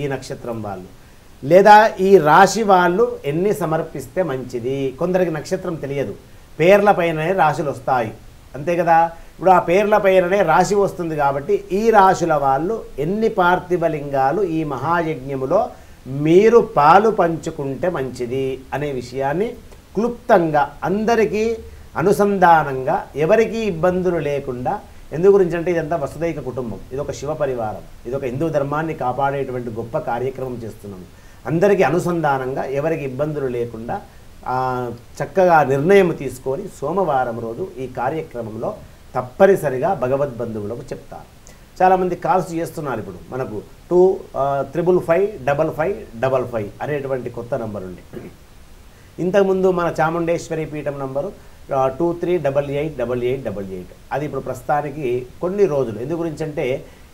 ఈ నక్షత్రం వాళ్ళు లేదా ఈ రాశి వాళ్ళు ఎన్ని సమర్పిస్తే మంచిది. కొందరికి నక్షత్రం తెలియదు, పేర్ల పైననే రాశులు వస్తాయి, అంతే కదా. ఇప్పుడు ఆ పేర్ల పైననే రాశి వస్తుంది కాబట్టి ఈ రాశుల వాళ్ళు ఎన్ని పార్థివలింగాలు ఈ మహాయజ్ఞములో మీరు పాలు పంచుకుంటే మంచిది అనే విషయాన్ని క్లుప్తంగా అందరికీ అనుసంధానంగా ఎవరికీ ఇబ్బందులు లేకుండా. ఎందు గురించి అంటే ఇదంతా వసుదైక కుటుంబం, ఇదొక శివ పరివారం, ఇదొక హిందూ ధర్మాన్ని కాపాడేటువంటి గొప్ప కార్యక్రమం చేస్తున్నాము. అందరికీ అనుసంధానంగా ఎవరికి ఇబ్బందులు లేకుండా చక్కగా నిర్ణయం తీసుకొని సోమవారం రోజు ఈ కార్యక్రమంలో తప్పనిసరిగా భగవద్బంధువులకు చెప్తారు. చాలామంది కాల్స్ చేస్తున్నారు. ఇప్పుడు మనకు 2555555 అనేటువంటి కొత్త నంబర్ ఉంది. ఇంతకుముందు మన చాముండేశ్వరి పీఠం నంబరు 23888888. అది ఇప్పుడు ప్రస్తుతానికి కొన్ని రోజులు. ఎందు గురించి అంటే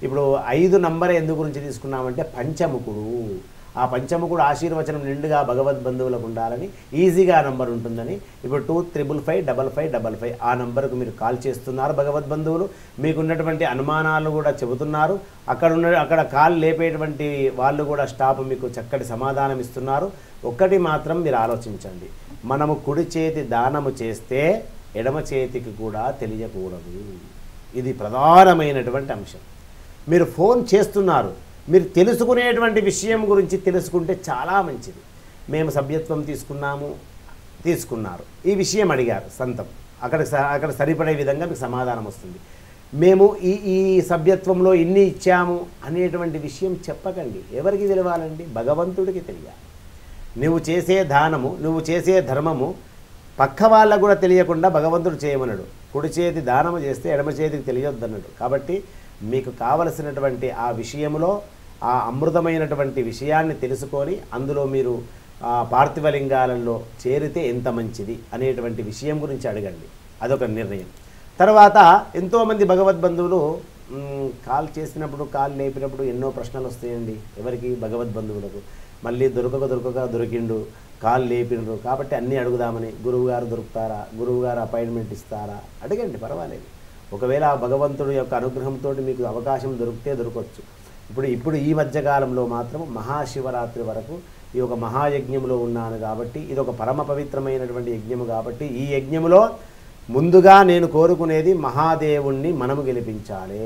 ఇప్పుడు 5 నంబర్ ఎందు గురించి తీసుకున్నామంటే పంచముఖుడు. ఆ పంచముఖుడు ఆశీర్వచనం నిండుగా భగవద్బంధువులకు ఉండాలని ఈజీగా నంబర్ ఉంటుందని ఇప్పుడు 23555555 ఆ నంబర్కు మీరు కాల్ చేస్తున్నారు. భగవద్బంధువులు మీకున్నటువంటి అనుమానాలు కూడా చెబుతున్నారు. అక్కడ కాల్ లేపేటువంటి వాళ్ళు కూడా స్టాఫ్ మీకు చక్కటి సమాధానం ఇస్తున్నారు. ఒక్కటి మాత్రం మీరు ఆలోచించండి, మనము కుడి చేతి దానము చేస్తే ఎడమ చేతికి కూడా తెలియకూడదు. ఇది ప్రధానమైనటువంటి అంశం. మీరు ఫోన్ చేస్తున్నారు, మీరు తెలుసుకునేటువంటి విషయం గురించి తెలుసుకుంటే చాలా మంచిది. మేము సభ్యత్వం తీసుకున్నారు, ఈ విషయం అడిగారు, సంతం అక్కడ సరిపడే విధంగా మీకు సమాధానం వస్తుంది. మేము ఈ సభ్యత్వంలో ఇన్ని ఇచ్చాము అనేటువంటి విషయం చెప్పకండి. ఎవరికి తెలవాలండి? భగవంతుడికి తెలియాలి. నువ్వు చేసే దానము, నువ్వు చేసే ధర్మము పక్క వాళ్ళకు కూడా తెలియకుండా భగవంతుడు చేయమన్నాడు. కుడి చేతి దానము చేస్తే ఎడమ చేతికి తెలియొద్దన్నాడు. కాబట్టి మీకు కావలసినటువంటి ఆ విషయంలో ఆ అమృతమైనటువంటి విషయాన్ని తెలుసుకొని అందులో మీరు పార్థివలింగాలలో చేరితే ఎంత మంచిది అనేటువంటి విషయం గురించి అడగండి. అదొక నిర్ణయం. తర్వాత ఎంతోమంది భగవద్బంధువులు కాల్ చేసినప్పుడు, కాల్ లేపినప్పుడు ఎన్నో ప్రశ్నలు వస్తాయండి. ఎవరికి? భగవద్బంధువులకు. మళ్ళీ దొరకక దొరికిండు, కాల్ లేపిండ్రు కాబట్టి అన్నీ అడుగుదామని. గురువుగారు దొరుకుతారా, గురువుగారు అపాయింట్మెంట్ ఇస్తారా, అడగండి, పర్వాలేదు. ఒకవేళ ఆ భగవంతుడి యొక్క అనుగ్రహంతో మీకు అవకాశం దొరికితే దొరకవచ్చు. ఇప్పుడు ఈ మధ్యకాలంలో మాత్రం మహాశివరాత్రి వరకు ఈ ఒక మహాయజ్ఞంలో ఉన్నాను కాబట్టి, ఇది ఒక పరమ పవిత్రమైనటువంటి యజ్ఞము కాబట్టి ఈ యజ్ఞములో ముందుగా నేను కోరుకునేది మహాదేవుణ్ణి మనము గెలిపించాలి.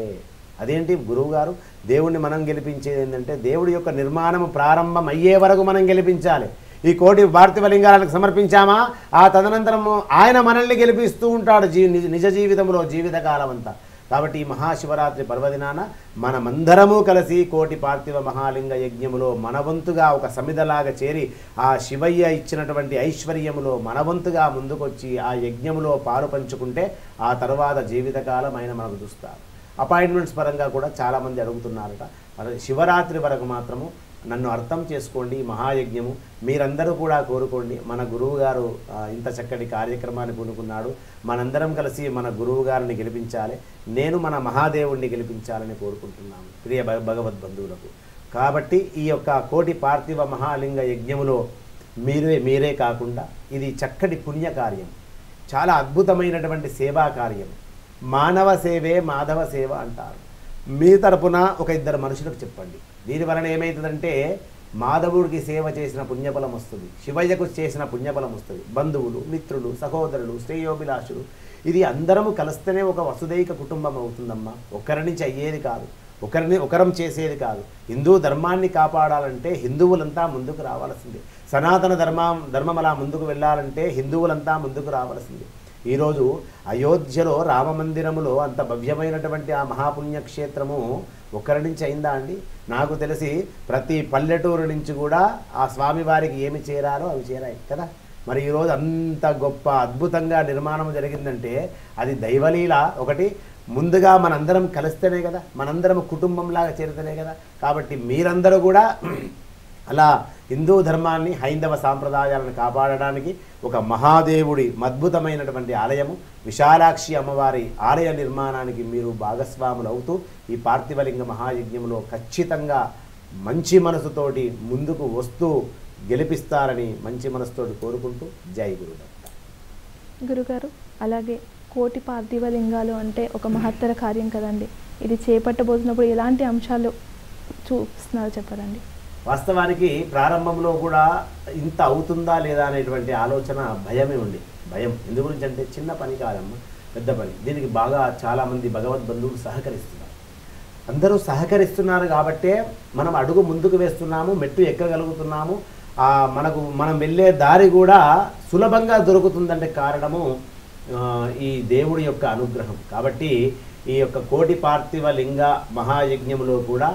అదేంటి గురువుగారు, దేవుణ్ణి మనం గెలిపించేది ఏంటంటే దేవుడి యొక్క నిర్మాణము ప్రారంభం అయ్యే వరకు మనం గెలిపించాలి. ఈ కోటి పార్థివలింగాలకు సమర్పించామా, ఆ తదనంతరము ఆయన మనల్ని గెలిపిస్తూ ఉంటాడు నిజ జీవితంలో, జీవితకాలం అంతా. కాబట్టి ఈ మహాశివరాత్రి పర్వదినాన మనమందరము కలిసి కోటి పార్థివ మహాలింగ యజ్ఞములో మనవంతుగా ఒక సమిధలాగా చేరి ఆ శివయ్య ఇచ్చినటువంటి ఐశ్వర్యములో మనవంతుగా ముందుకొచ్చి ఆ యజ్ఞములో పాలు పంచుకుంటే ఆ తర్వాత జీవితకాలం ఆయన మనకు చూస్తారు. అపాయింట్మెంట్స్ పరంగా కూడా చాలామంది అడుగుతున్నారట. శివరాత్రి వరకు మాత్రము నన్ను అర్థం చేసుకోండి, మహాయజ్ఞము మీరందరూ కూడా కోరుకోండి. మన గురువు గారు ఇంత చక్కటి కార్యక్రమాన్ని పూనుకున్నాడు, మనందరం కలిసి మన గురువు గారిని గెలిపించాలి, నేను మన మహాదేవుణ్ణి గెలిపించాలని కోరుకుంటున్నాను ప్రియ భగవద్బంధువులకు. కాబట్టి ఈ యొక్క కోటి పార్థివ మహాలింగ యజ్ఞములో మీరే కాకుండా ఇది చక్కటి పుణ్యకార్యం, చాలా అద్భుతమైనటువంటి సేవా కార్యం. మానవ సేవే మాధవ సేవ అంటారు. మీ తరపున ఒక ఇద్దరు మనుషులకు చెప్పండి. దీని వలన ఏమవుతుందంటే మాధవుడికి సేవ చేసిన పుణ్యఫలం వస్తుంది, శివయ్యకు చేసిన పుణ్యఫలం వస్తుంది. బంధువులు, మిత్రులు, సహోదరులు, శ్రేయోభిలాషులు, ఇది అందరము కలిస్తేనే ఒక వసుదైక కుటుంబం అవుతుందమ్మా. ఒకరి నుంచి అయ్యేది కాదు, ఒకరం చేసేది కాదు. హిందూ ధర్మాన్ని కాపాడాలంటే హిందువులంతా ముందుకు రావాల్సిందే. సనాతన ధర్మం అలా ముందుకు వెళ్ళాలంటే హిందువులంతా ముందుకు రావాల్సిందే. ఈరోజు అయోధ్యలో రామమందిరములో అంత భవ్యమైనటువంటి ఆ మహాపుణ్యక్షేత్రము ఒకరి నుంచి అయిందా అండి? నాకు తెలిసి ప్రతి పల్లెటూరు నుంచి కూడా ఆ స్వామివారికి ఏమి చేరాలో అవి చేరాయి కదా. మరి ఈరోజు అంత గొప్ప అద్భుతంగా నిర్మాణం జరిగిందంటే అది దైవలీల. ఒకటి ముందుగా మనందరం కలిస్తేనే కదా, మనందరం కుటుంబంలాగా చేరితేనే కదా. కాబట్టి మీరందరూ కూడా అలా హిందూ ధర్మాన్ని, హైందవ సాంప్రదాయాలను కాపాడడానికి ఒక మహాదేవుడి అద్భుతమైనటువంటి ఆలయము విశాలాక్షి అమ్మవారి ఆలయ నిర్మాణానికి మీరు భాగస్వాములు అవుతూ ఈ పార్థివలింగ మహాయజ్ఞంలో ఖచ్చితంగా మంచి మనసుతోటి ముందుకు వస్తూ గెలిపిస్తారని మంచి మనసుతోటి కోరుకుంటూ జై గురుదత్త. గురుగారు, అలాగే కోటి పార్థివ లింగాలు అంటే ఒక మహత్తర కార్యం కదండి. ఇది చేపట్టబోతున్నప్పుడు ఎలాంటి అంశాలు చూస్తున్నారు చెప్పరండి? వాస్తవానికి ప్రారంభంలో కూడా ఇంత అవుతుందా లేదా అనేటువంటి ఆలోచన భయమే ఉంది. భయం ఎందు గురించి అంటే చిన్న పని కాదమ్మా, పెద్ద పని. దీనికి బాగా చాలామంది భగవద్బంధువులు సహకరిస్తున్నారు. అందరూ సహకరిస్తున్నారు కాబట్టే మనం అడుగు ముందుకు వేస్తున్నాము, మెట్టు ఎక్కగలుగుతున్నాము. మనం వెళ్ళే దారి కూడా సులభంగా దొరుకుతుందంటే కారణము ఈ దేవుడి యొక్క అనుగ్రహం. కాబట్టి ఈ యొక్క కోటి పార్థివ లింగ మహాయజ్ఞములో కూడా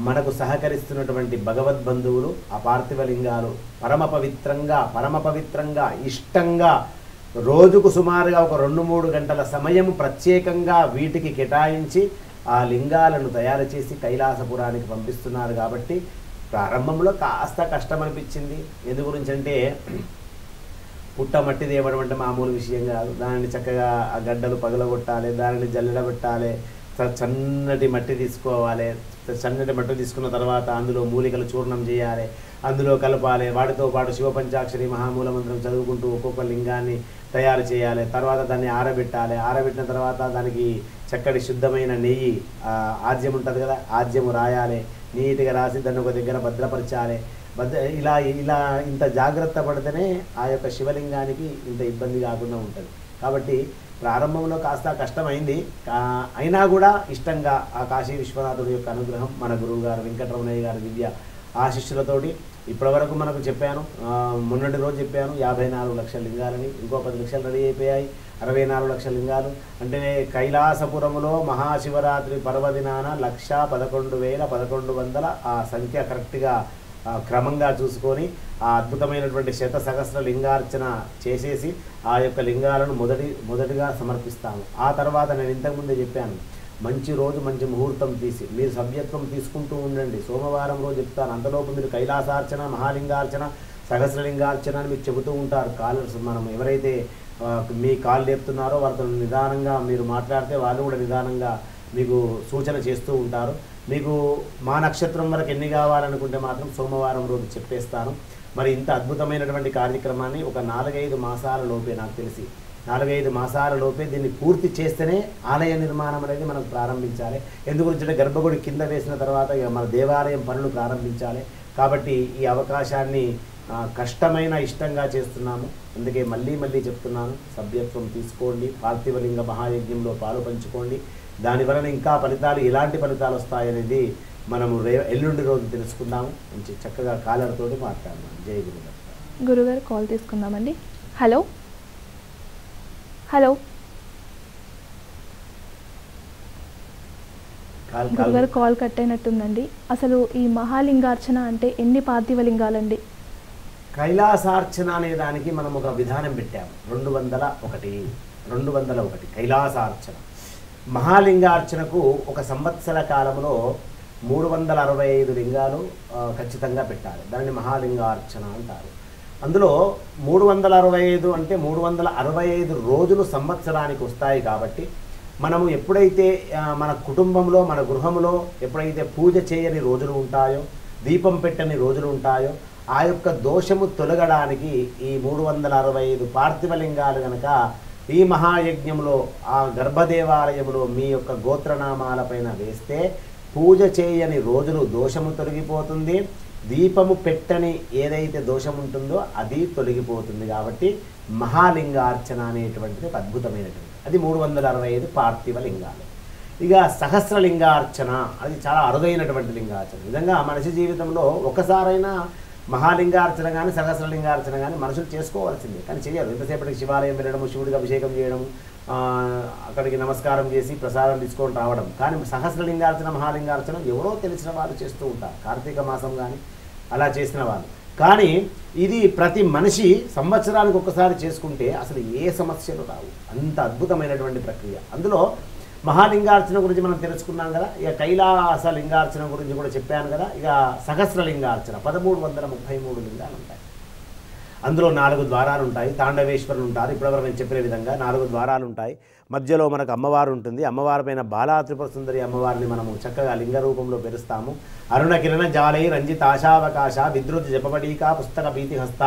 మనకు సహకరిస్తున్నటువంటి భగవద్బంధువులు ఆ పార్థివ లింగాలు పరమ పవిత్రంగా ఇష్టంగా రోజుకు సుమారుగా ఒక 2-3 గంటల సమయం ప్రత్యేకంగా వీటికి కేటాయించి ఆ లింగాలను తయారు చేసి కైలాసపురానికి పంపిస్తున్నారు. కాబట్టి ప్రారంభంలో కాస్త కష్టం అనిపించింది. ఎందు గురించి అంటే పుట్టమట్టి తేవడం అంటే మామూలు విషయం కాదు. దానిని చక్కగా ఆ గడ్డలు పగలగొట్టాలి, దానిని జల్లెడబెట్టాలి, సన్నటి మట్టి తీసుకోవాలి. సన్నటి మట్టి తీసుకున్న తర్వాత అందులో మూలికలు చూర్ణం చేయాలి, అందులో కలపాలి. వాటితో పాటు శివపంచాక్షరి మహామూల మంత్రం చదువుకుంటూ ఒక్కొక్క లింగాన్ని తయారు చేయాలి. తర్వాత దాన్ని ఆరబెట్టాలి. ఆరబెట్టిన తర్వాత దానికి చక్కటి శుద్ధమైన నెయ్యి ఆజ్యం ఉంటుంది కదా, ఆజ్యము రాయాలి. నీట్గా రాసి దాన్ని ఒక దగ్గర భద్రపరచాలి. ఇలా ఇంత జాగ్రత్త పడితేనే ఆ యొక్క శివలింగానికి ఇంత ఇబ్బంది కాకుండా ఉంటుంది. కాబట్టి ప్రారంభంలో కాస్త కష్టమైంది. అయినా కూడా ఇష్టంగా ఆ కాశీ విశ్వనాథుడి యొక్క అనుగ్రహం, మన గురువు గారు వెంకటరమణయ్య గారి దివ్య ఆశిష్యులతోటి ఇప్పటివరకు మనకు చెప్పాను. మొన్నటి రోజు చెప్పాను 54 లక్షల లింగాలని. ఇంకో 10 లక్షలు రెడీ అయిపోయాయి, 64 లక్షల లింగాలు. అంటే కైలాసపురములో మహాశివరాత్రి పర్వదినాన 1,11,1100 ఆ సంఖ్య కరెక్ట్గా క్రమంగా చూసుకొని ఆ అద్భుతమైనటువంటి శతసహస్ర లింగార్చన చేసేసి ఆ యొక్క లింగాలను మొదటిగా సమర్పిస్తాము. ఆ తర్వాత నేను ఇంతకుముందే చెప్పాను, మంచి రోజు మంచి ముహూర్తం తీసి మీరు సభ్యత్వం తీసుకుంటూ ఉండండి. సోమవారం రోజు చెప్తాను. అంతలోపు మీరు కైలాసార్చన, మహాలింగార్చన, సహస్రలింగార్చన అని మీరు చెబుతూ ఉంటారు. కాలర్స్ మనం ఎవరైతే మీ కాల్ లేపుతున్నారో వారితో నిదానంగా మీరు మాట్లాడితే వాళ్ళు కూడా నిదానంగా మీకు సూచన చేస్తూ ఉంటారు. మీకు మా నక్షత్రం వరకు ఎన్ని కావాలనుకుంటే మాత్రం సోమవారం రోజు చెప్పేస్తాను. మరి ఇంత అద్భుతమైనటువంటి కార్యక్రమాన్ని ఒక 4-5 మాసాల లోపే, నాకు తెలిసి 4-5 మాసాల లోపే దీన్ని పూర్తి చేస్తేనే ఆలయ నిర్మాణం అనేది మనం ప్రారంభించాలి. ఎందుకంటే గర్భగుడి కింద వేసిన తర్వాత ఇక మన దేవాలయం పనులు ప్రారంభించాలి. కాబట్టి ఈ అవకాశాన్ని కష్టమైన ఇష్టంగా చేస్తున్నాము. అందుకే మళ్ళీ చెప్తున్నాను, సభ్యత్వం తీసుకోండి, పార్థివలింగ మహాయజ్ఞంలో పాలు పంచుకోండి. దానివలన ఇంకా ఫలితాలు, ఎలాంటి ఫలితాలు వస్తాయనేది మనము ఎల్లుండి రోజు తెలుసుకుందాము. మంచి చక్కగా కాలర్తోటి మాట్లాడదాం. జై గురుగారు. గురుగారు కాల్ తీసుకుందామండి. హలో హలో గురుగారు కాల్ కట్ అయినట్టుందండి. అసలు ఈ మహాలింగార్చన అంటే ఎన్ని పార్థివ లింగాలండి? కైలాసార్చన అనే దానికి మనం ఒక విధానం పెట్టాము. 201 కైలాసార్చన. మహాలింగార్చనకు ఒక సంవత్సర కాలంలో 365 లింగాలు ఖచ్చితంగా పెట్టాలి. దాన్ని మహాలింగార్చన అంటారు. అందులో 365 అంటే 365 రోజులు సంవత్సరానికి వస్తాయి. కాబట్టి మనము ఎప్పుడైతే మన కుటుంబంలో, మన గృహంలో ఎప్పుడైతే పూజ చేయని రోజులు ఉంటాయో, దీపం పెట్టని రోజులు ఉంటాయో, ఆ యొక్క దోషము తొలగడానికి ఈ 365 పార్థివలింగాలు కనుక ఈ మహాయజ్ఞంలో ఆ గర్భదేవాలయంలో మీ యొక్క గోత్రనామాలపైన వేస్తే పూజ చేయని రోజులు దోషము తొలగిపోతుంది, దీపము పెట్టని ఏదైతే దోషం ఉంటుందో అది తొలగిపోతుంది. కాబట్టి మహాలింగార్చన అనేటువంటిది ఒక అద్భుతమైనటువంటి, అది 365 పార్థివ లింగాలు. ఇక సహస్రలింగార్చన, అది చాలా అరుదైనటువంటి లింగార్చన. నిజంగా మనిషి జీవితంలో ఒకసారైనా మహాలింగార్చన కానీ సహస్రలింగార్చన కానీ మనుషులు చేసుకోవాల్సిందే, కానీ చేయరు. ఎంతసేపటికి శివాలయం వెళ్ళడము, శివుడికి అభిషేకం చేయడం, అక్కడికి నమస్కారం చేసి ప్రసాదం తీసుకొని రావడం. కానీ సహస్రలింగార్చన మహాలింగార్చన ఎవరో తెలిసిన వాళ్ళు చేస్తూ ఉంటారు, కార్తీక మాసం కానీ అలా చేసిన వాళ్ళు. కానీ ఇది ప్రతి మనిషి సంవత్సరానికి ఒకసారి చేసుకుంటే అసలు ఏ సమస్యలు రావు, అంత అద్భుతమైనటువంటి ప్రక్రియ. అందులో మహాలింగార్చన గురించి మనం తెలుసుకున్నాం కదా, ఇక కైలాస లింగార్చన గురించి కూడా చెప్పాను కదా. ఇక సహస్రలింగార్చన 1333 లింగాలు ఉంటాయి. అందులో 4 ద్వారాలు ఉంటాయి. తాండవేశ్వరులు ఉంటారు, ఇప్పటివరకు నేను చెప్పిన విధంగా 4 ద్వారాలు ఉంటాయి. మధ్యలో మనకు అమ్మవారు ఉంటుంది. అమ్మవారి పైన బాలా త్రిపుర సుందరి అమ్మవారిని మనము చక్కగా లింగ రూపంలో పెరుస్తాము. అరుణ కిరణ జాలై రంజిత ఆశావకాశ విద్రుత్ జపపడీకా పుస్తక భీతిహస్త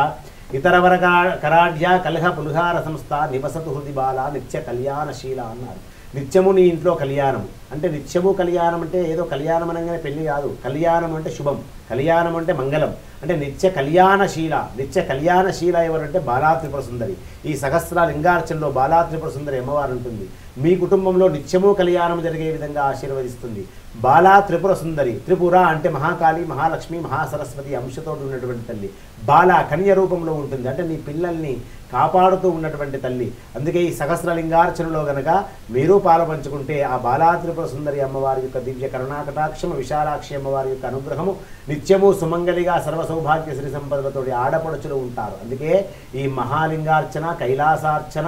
ఇతరవర కరాఢ్య కలహ పులుహార సంస్థ నివసతు హృది బాల నిత్య కళ్యాణశీల అన్నారు. నిత్యము నీ ఇంట్లో కళ్యాణం అంటే, నిత్యము కళ్యాణం అంటే ఏదో కళ్యాణం అనగానే పెళ్లి కాదు. కళ్యాణం అంటే శుభం, కళ్యాణం అంటే మంగళం, అంటే నిత్య కళ్యాణశీల. నిత్య కళ్యాణశీల ఎవరంటే బాలా త్రిపుర సుందరి. ఈ సహస్ర లింగార్చనలో బాలా త్రిపుర సుందరి అమ్మవారు ఉంటుంది. మీ కుటుంబంలో నిత్యము కళ్యాణం జరిగే విధంగా ఆశీర్వదిస్తుంది బాలా త్రిపుర సుందరి. త్రిపుర అంటే మహాకాళి, మహాలక్ష్మి, మహాసరస్వతి అంశతో ఉన్నటువంటి తల్లి. బాల కన్య రూపంలో ఉంటుంది, అంటే నీ పిల్లల్ని కాపాడుతూ ఉన్నటువంటి తల్లి. అందుకే ఈ సహస్రలింగార్చనలో గనక మీరు పాల్పంచుకుంటే ఆ బాలా త్రిపుర సుందరి అమ్మవారి యొక్క దివ్య కరుణాకటాక్షము, విశాలాక్షి అమ్మవారి యొక్క అనుగ్రహము, నిత్యము సుమంగలిగా సర్వ సౌభాగ్య శ్రీ సంపదలతోటి ఆడపడుచులు ఉంటారు. అందుకే ఈ మహాలింగార్చన, కైలాసార్చన,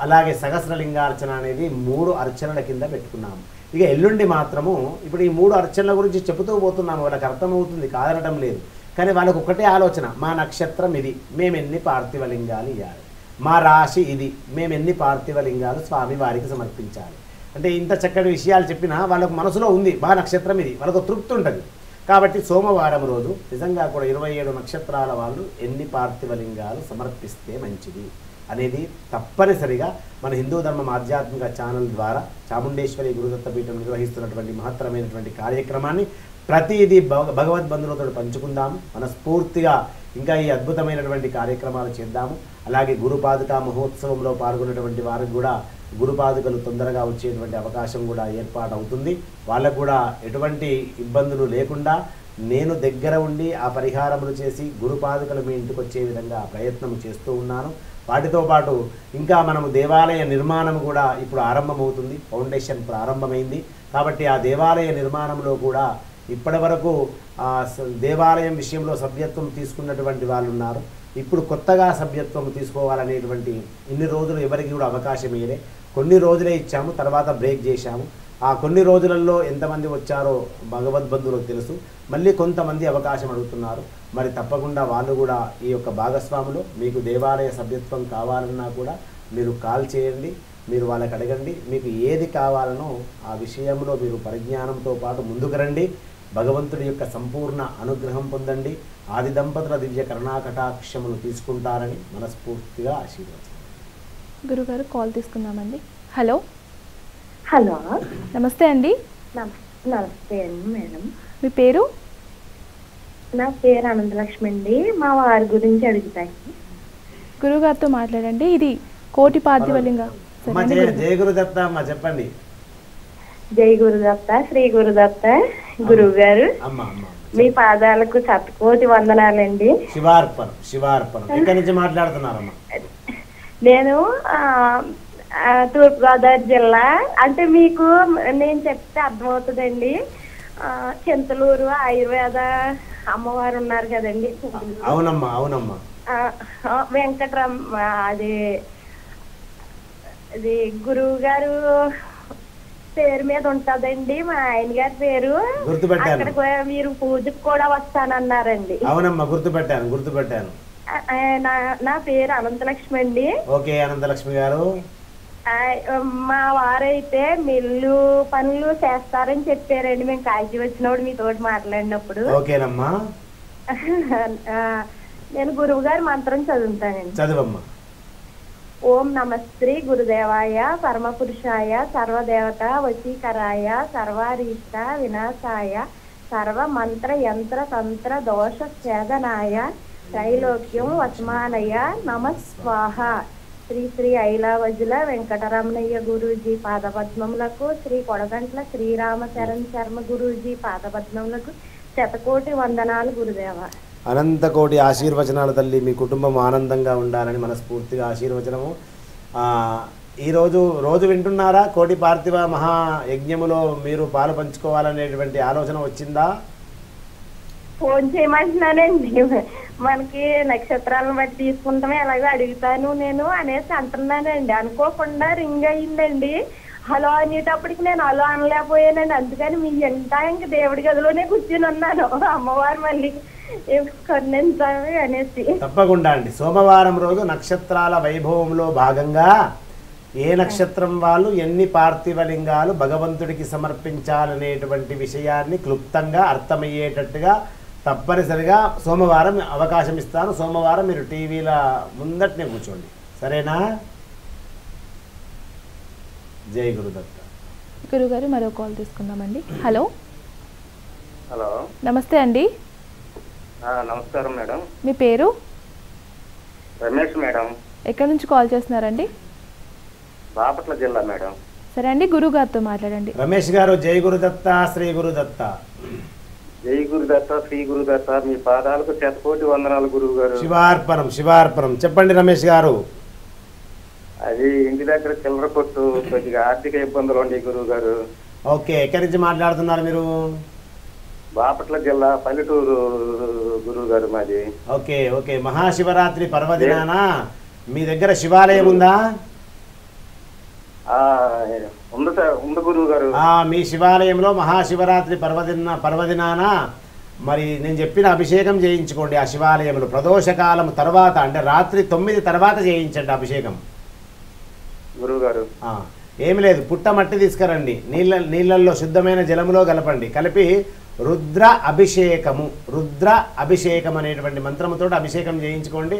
అలాగే సహస్రలింగార్చన అనేది 3 అర్చనల కింద పెట్టుకున్నాము. ఇక ఎల్లుండి మాత్రము ఇప్పుడు ఈ 3 అర్చనల గురించి చెబుతూ పోతున్నాము, వాళ్ళకి అర్థమవుతుంది, కాదనటం లేదు. కానీ వాళ్ళకు ఒకటే ఆలోచన, మా నక్షత్రం ఇది, మేము ఎన్ని పార్థివలింగాలు ఇవ్వాలి, మా రాశి ఇది, మేము ఎన్ని పార్థివలింగాలు స్వామి వారికి సమర్పించాలి. అంటే ఇంత చక్కటి విషయాలు చెప్పినా వాళ్ళకు మనసులో ఉంది, మా నక్షత్రం ఇది, వాళ్ళకు తృప్తి ఉంటుంది. కాబట్టి సోమవారం రోజు నిజంగా కూడా 27 నక్షత్రాల వాళ్ళు ఎన్ని పార్థివలింగాలు సమర్పిస్తే మంచిది అనేది తప్పనిసరిగా మన హిందూ ధర్మం ఆధ్యాత్మిక ఛానల్ ద్వారా చాముండేశ్వరి గురుదత్త పీఠం నిర్వహిస్తున్నటువంటి మహత్తరమైనటువంటి కార్యక్రమాన్ని ప్రతిదీ భగవద్బంధులతో పంచుకుందాము. మనస్ఫూర్తిగా ఇంకా ఈ అద్భుతమైనటువంటి కార్యక్రమాలు చేద్దాము. అలాగే గురుపాదుక మహోత్సవంలో పాల్గొన్నటువంటి వారికి కూడా గురుపాదుకలు తొందరగా వచ్చేటువంటి అవకాశం కూడా ఏర్పాటు అవుతుంది. వాళ్ళకు కూడా ఎటువంటి ఇబ్బందులు లేకుండా నేను దగ్గర ఉండి ఆ పరిహారములు చేసి గురుపాదుకలు మీ ఇంటికి వచ్చే విధంగా ప్రయత్నం చేస్తూ ఉన్నాను. వాటితో పాటు ఇంకా మనము దేవాలయ నిర్మాణం కూడా ఇప్పుడు ఆరంభమవుతుంది, ఫౌండేషన్ ప్రారంభమైంది. కాబట్టి ఆ దేవాలయ నిర్మాణంలో కూడా ఇప్పటి వరకు దేవాలయం విషయంలో సభ్యత్వం తీసుకున్నటువంటి వాళ్ళు ఉన్నారు. ఇప్పుడు కొత్తగా సభ్యత్వం తీసుకోవాలనేటువంటి ఇన్ని రోజులు ఎవరికి కూడా అవకాశం ఇయ్యలే. కొన్ని రోజులే ఇచ్చాము, తర్వాత బ్రేక్ చేశాము. ఆ కొన్ని రోజులలో ఎంతమంది వచ్చారో భగవద్బంధువులకు తెలుసు. మళ్ళీ కొంతమంది అవకాశం అడుగుతున్నారు. మరి తప్పకుండా వాళ్ళు కూడా ఈ యొక్క భాగస్వాములు, మీకు దేవాలయ సభ్యత్వం కావాలన్నా కూడా మీరు కాల్ చేయండి, మీరు వాళ్ళకి అడగండి. మీకు ఏది కావాలనో ఆ విషయంలో మీరు పరిజ్ఞానంతో పాటు ముందుకు రండి. భగవంతుడి యొక్క సంపూర్ణ అనుగ్రహం పొందండి. ఆది దంపతుల దివ్య కరుణాకటాక్షములు తీసుకుంటారని మనస్ఫూర్తిగా ఆశీర్వదించారు. గురుగారు కాల్ తీసుకుందామండి. హలో హలో, నమస్తే అండి. నమస్తే అండి మేడం. మీ పేరు? నా పేరు అనంతలక్ష్మి అండి. మా వారి గురించి అడుగుతాయి. గురుగారితో మాట్లాడండి. ఇది కోటి పార్థివలింగ. జయ గురుదత్త అమ్మ, చెప్పండి. జై గురుదత్త, శ్రీ గురుదత్త. గురువు గారు మీ పాదాలకు శతకోటి వందనాలండి. శివార్పణం. శివార్పణం. ఎక్కడి నుంచి మాట్లాడుతున్నారమ్మా? నేను తూర్పుగోదావరి జిల్లా. అంటే మీకు నేను చెప్తే అర్థమవుతుందండి. చింతలూరు ఆయుర్వేద అమ్మవారు ఉన్నారు కదండి. అవునమ్మా, అవునమ్మా. వెంకటరమ్మ, అది గురువు గారు పేరు మీద ఉంటదండి. మా ఆయన గారి పేరు అక్కడ మీరు పూజకు కూడా వస్తానన్నారండి. అవునమ్మా, గుర్తుపెట్టాను. నా పేరు అనంతలక్ష్మి అండి. ఓకే అనంతలక్ష్మి గారు. మా వారైతే మిల్లు పనులు చేస్తారని చెప్పారండి. మేము కాల్చి వచ్చినప్పుడు మీతోటి మాట్లాడినప్పుడు. ఓకేనమ్మా. నేను గురువు గారి మంత్రం చదువుతానండి. చదువమ్మా. ఓం నమస్త్రీ గురుదేవాయ పరమపురుషాయ సర్వదేవత వశీకరాయ సర్వారీష్ట వినాశాయ సర్వ మంత్ర యంత్ర తంత్ర దోష ఛేదనాయ త్రైలోక్యం వస్మానయ నమస్వాహ. శ్రీ శ్రీ ఐలావజుల వెంకటరమణయ్య గురూజీ పాదపద్మములకు, శ్రీ కొడగంట్ల శ్రీరామ శరణ్ శర్మ గురూజీ పాదపద్మములకు శతకోటి వందనాలు గురుదేవ. అనంతకోటి ఆశీర్వచనాలు తల్లి. మీ కుటుంబం ఆనందంగా ఉండాలని మనస్ఫూర్తిగా ఆశీర్వచనము. రోజు వింటున్నారా? కోటి పార్థివ మహాయజ్ఞములో మీరు పాలు పంచుకోవాలనేటువంటి ఆలోచన వచ్చిందా? ఫోన్ చేయమంటున్నానండి. మనకి నక్షత్రాలను బట్టి తీసుకుంటామే ఎలాగో అడుగుతాను నేను అనేసి అంటున్నానండి. అనుకోకుండా రింగ్ అయ్యిందండి. హలో అనేటప్పటికి నేను హలో అనలేకపోయానండి. అందుకని మీ ఎంటా ఇంక దేవుడి గదిలోనే కూర్చుని ఉన్నాను. అమ్మవారు మళ్ళీ కరుణించాలి అనేసి. తప్పకుండా అండి. సోమవారం రోజు నక్షత్రాల వైభవంలో భాగంగా ఏ నక్షత్రం వాళ్ళు ఎన్ని పార్థివ లింగాలు భగవంతుడికి సమర్పించాలనేటువంటి విషయాన్ని క్లుప్తంగా అర్థమయ్యేటట్టుగా తప్పనిసరిగా సోమవారం అవకాశం ఇస్తాను. సోమవారం మీరు టీవీల ముందటనే కూర్చోండి, సరేనా? జై గురుదత్త. గురుగారు మరో కాల్ తీసుకుందామండి. హలో హలో, నమస్తే అండి. నమస్కారం మేడం. మీ పేరు? రమేష్ మేడం. ఎక్కడి నుంచి కాల్ చేస్తున్నారండి? బాపట్ల జిల్లా మేడం. సరే అండి, గురువు గారితో మాట్లాడండి. రమేష్ గారు, జై గురుదత్త, శ్రీ గురుదత్త. జై గురుదత్త, శ్రీ గురుదత్త. మీ పాదాలకు శతకోటి వందనాలు గురువు గారు. శివార్పణం, శివార్పణం. చెప్పండి రమేష్ గారు. అది ఇంటి దగ్గర చిల్లర కొట్టు, కొద్దిగా ఆర్థిక ఇబ్బందులు ఉండే గురువు గారు. ఓకే, ఎక్కడి నుంచి మాట్లాడుతున్నారు మీరు? బాపట్ల జిల్లా పల్లెటూరు గురువు గారు మాది. Okay okay. మహాశివరాత్రి పర్వదినాన మీ దగ్గర శివాలయం ఉందా? ఉంది సార్, ఉంది గురువు గారు. మీ శివాలయంలో మహాశివరాత్రి పర్వదినాన మరి నేను చెప్పిన అభిషేకం చేయించుకోండి. ఆ శివాలయంలో ప్రదోషకాలం తర్వాత, అంటే రాత్రి 9 తర్వాత చేయించండి అభిషేకం గురువు గారు. ఏమి లేదు, పుట్ట మట్టి తీసుకురండి, నీళ్ళల్లో శుద్ధమైన జలములో కలపండి. కలిపి రుద్ర అభిషేకం అనేటువంటి మంత్రముతో అభిషేకం చేయించుకోండి.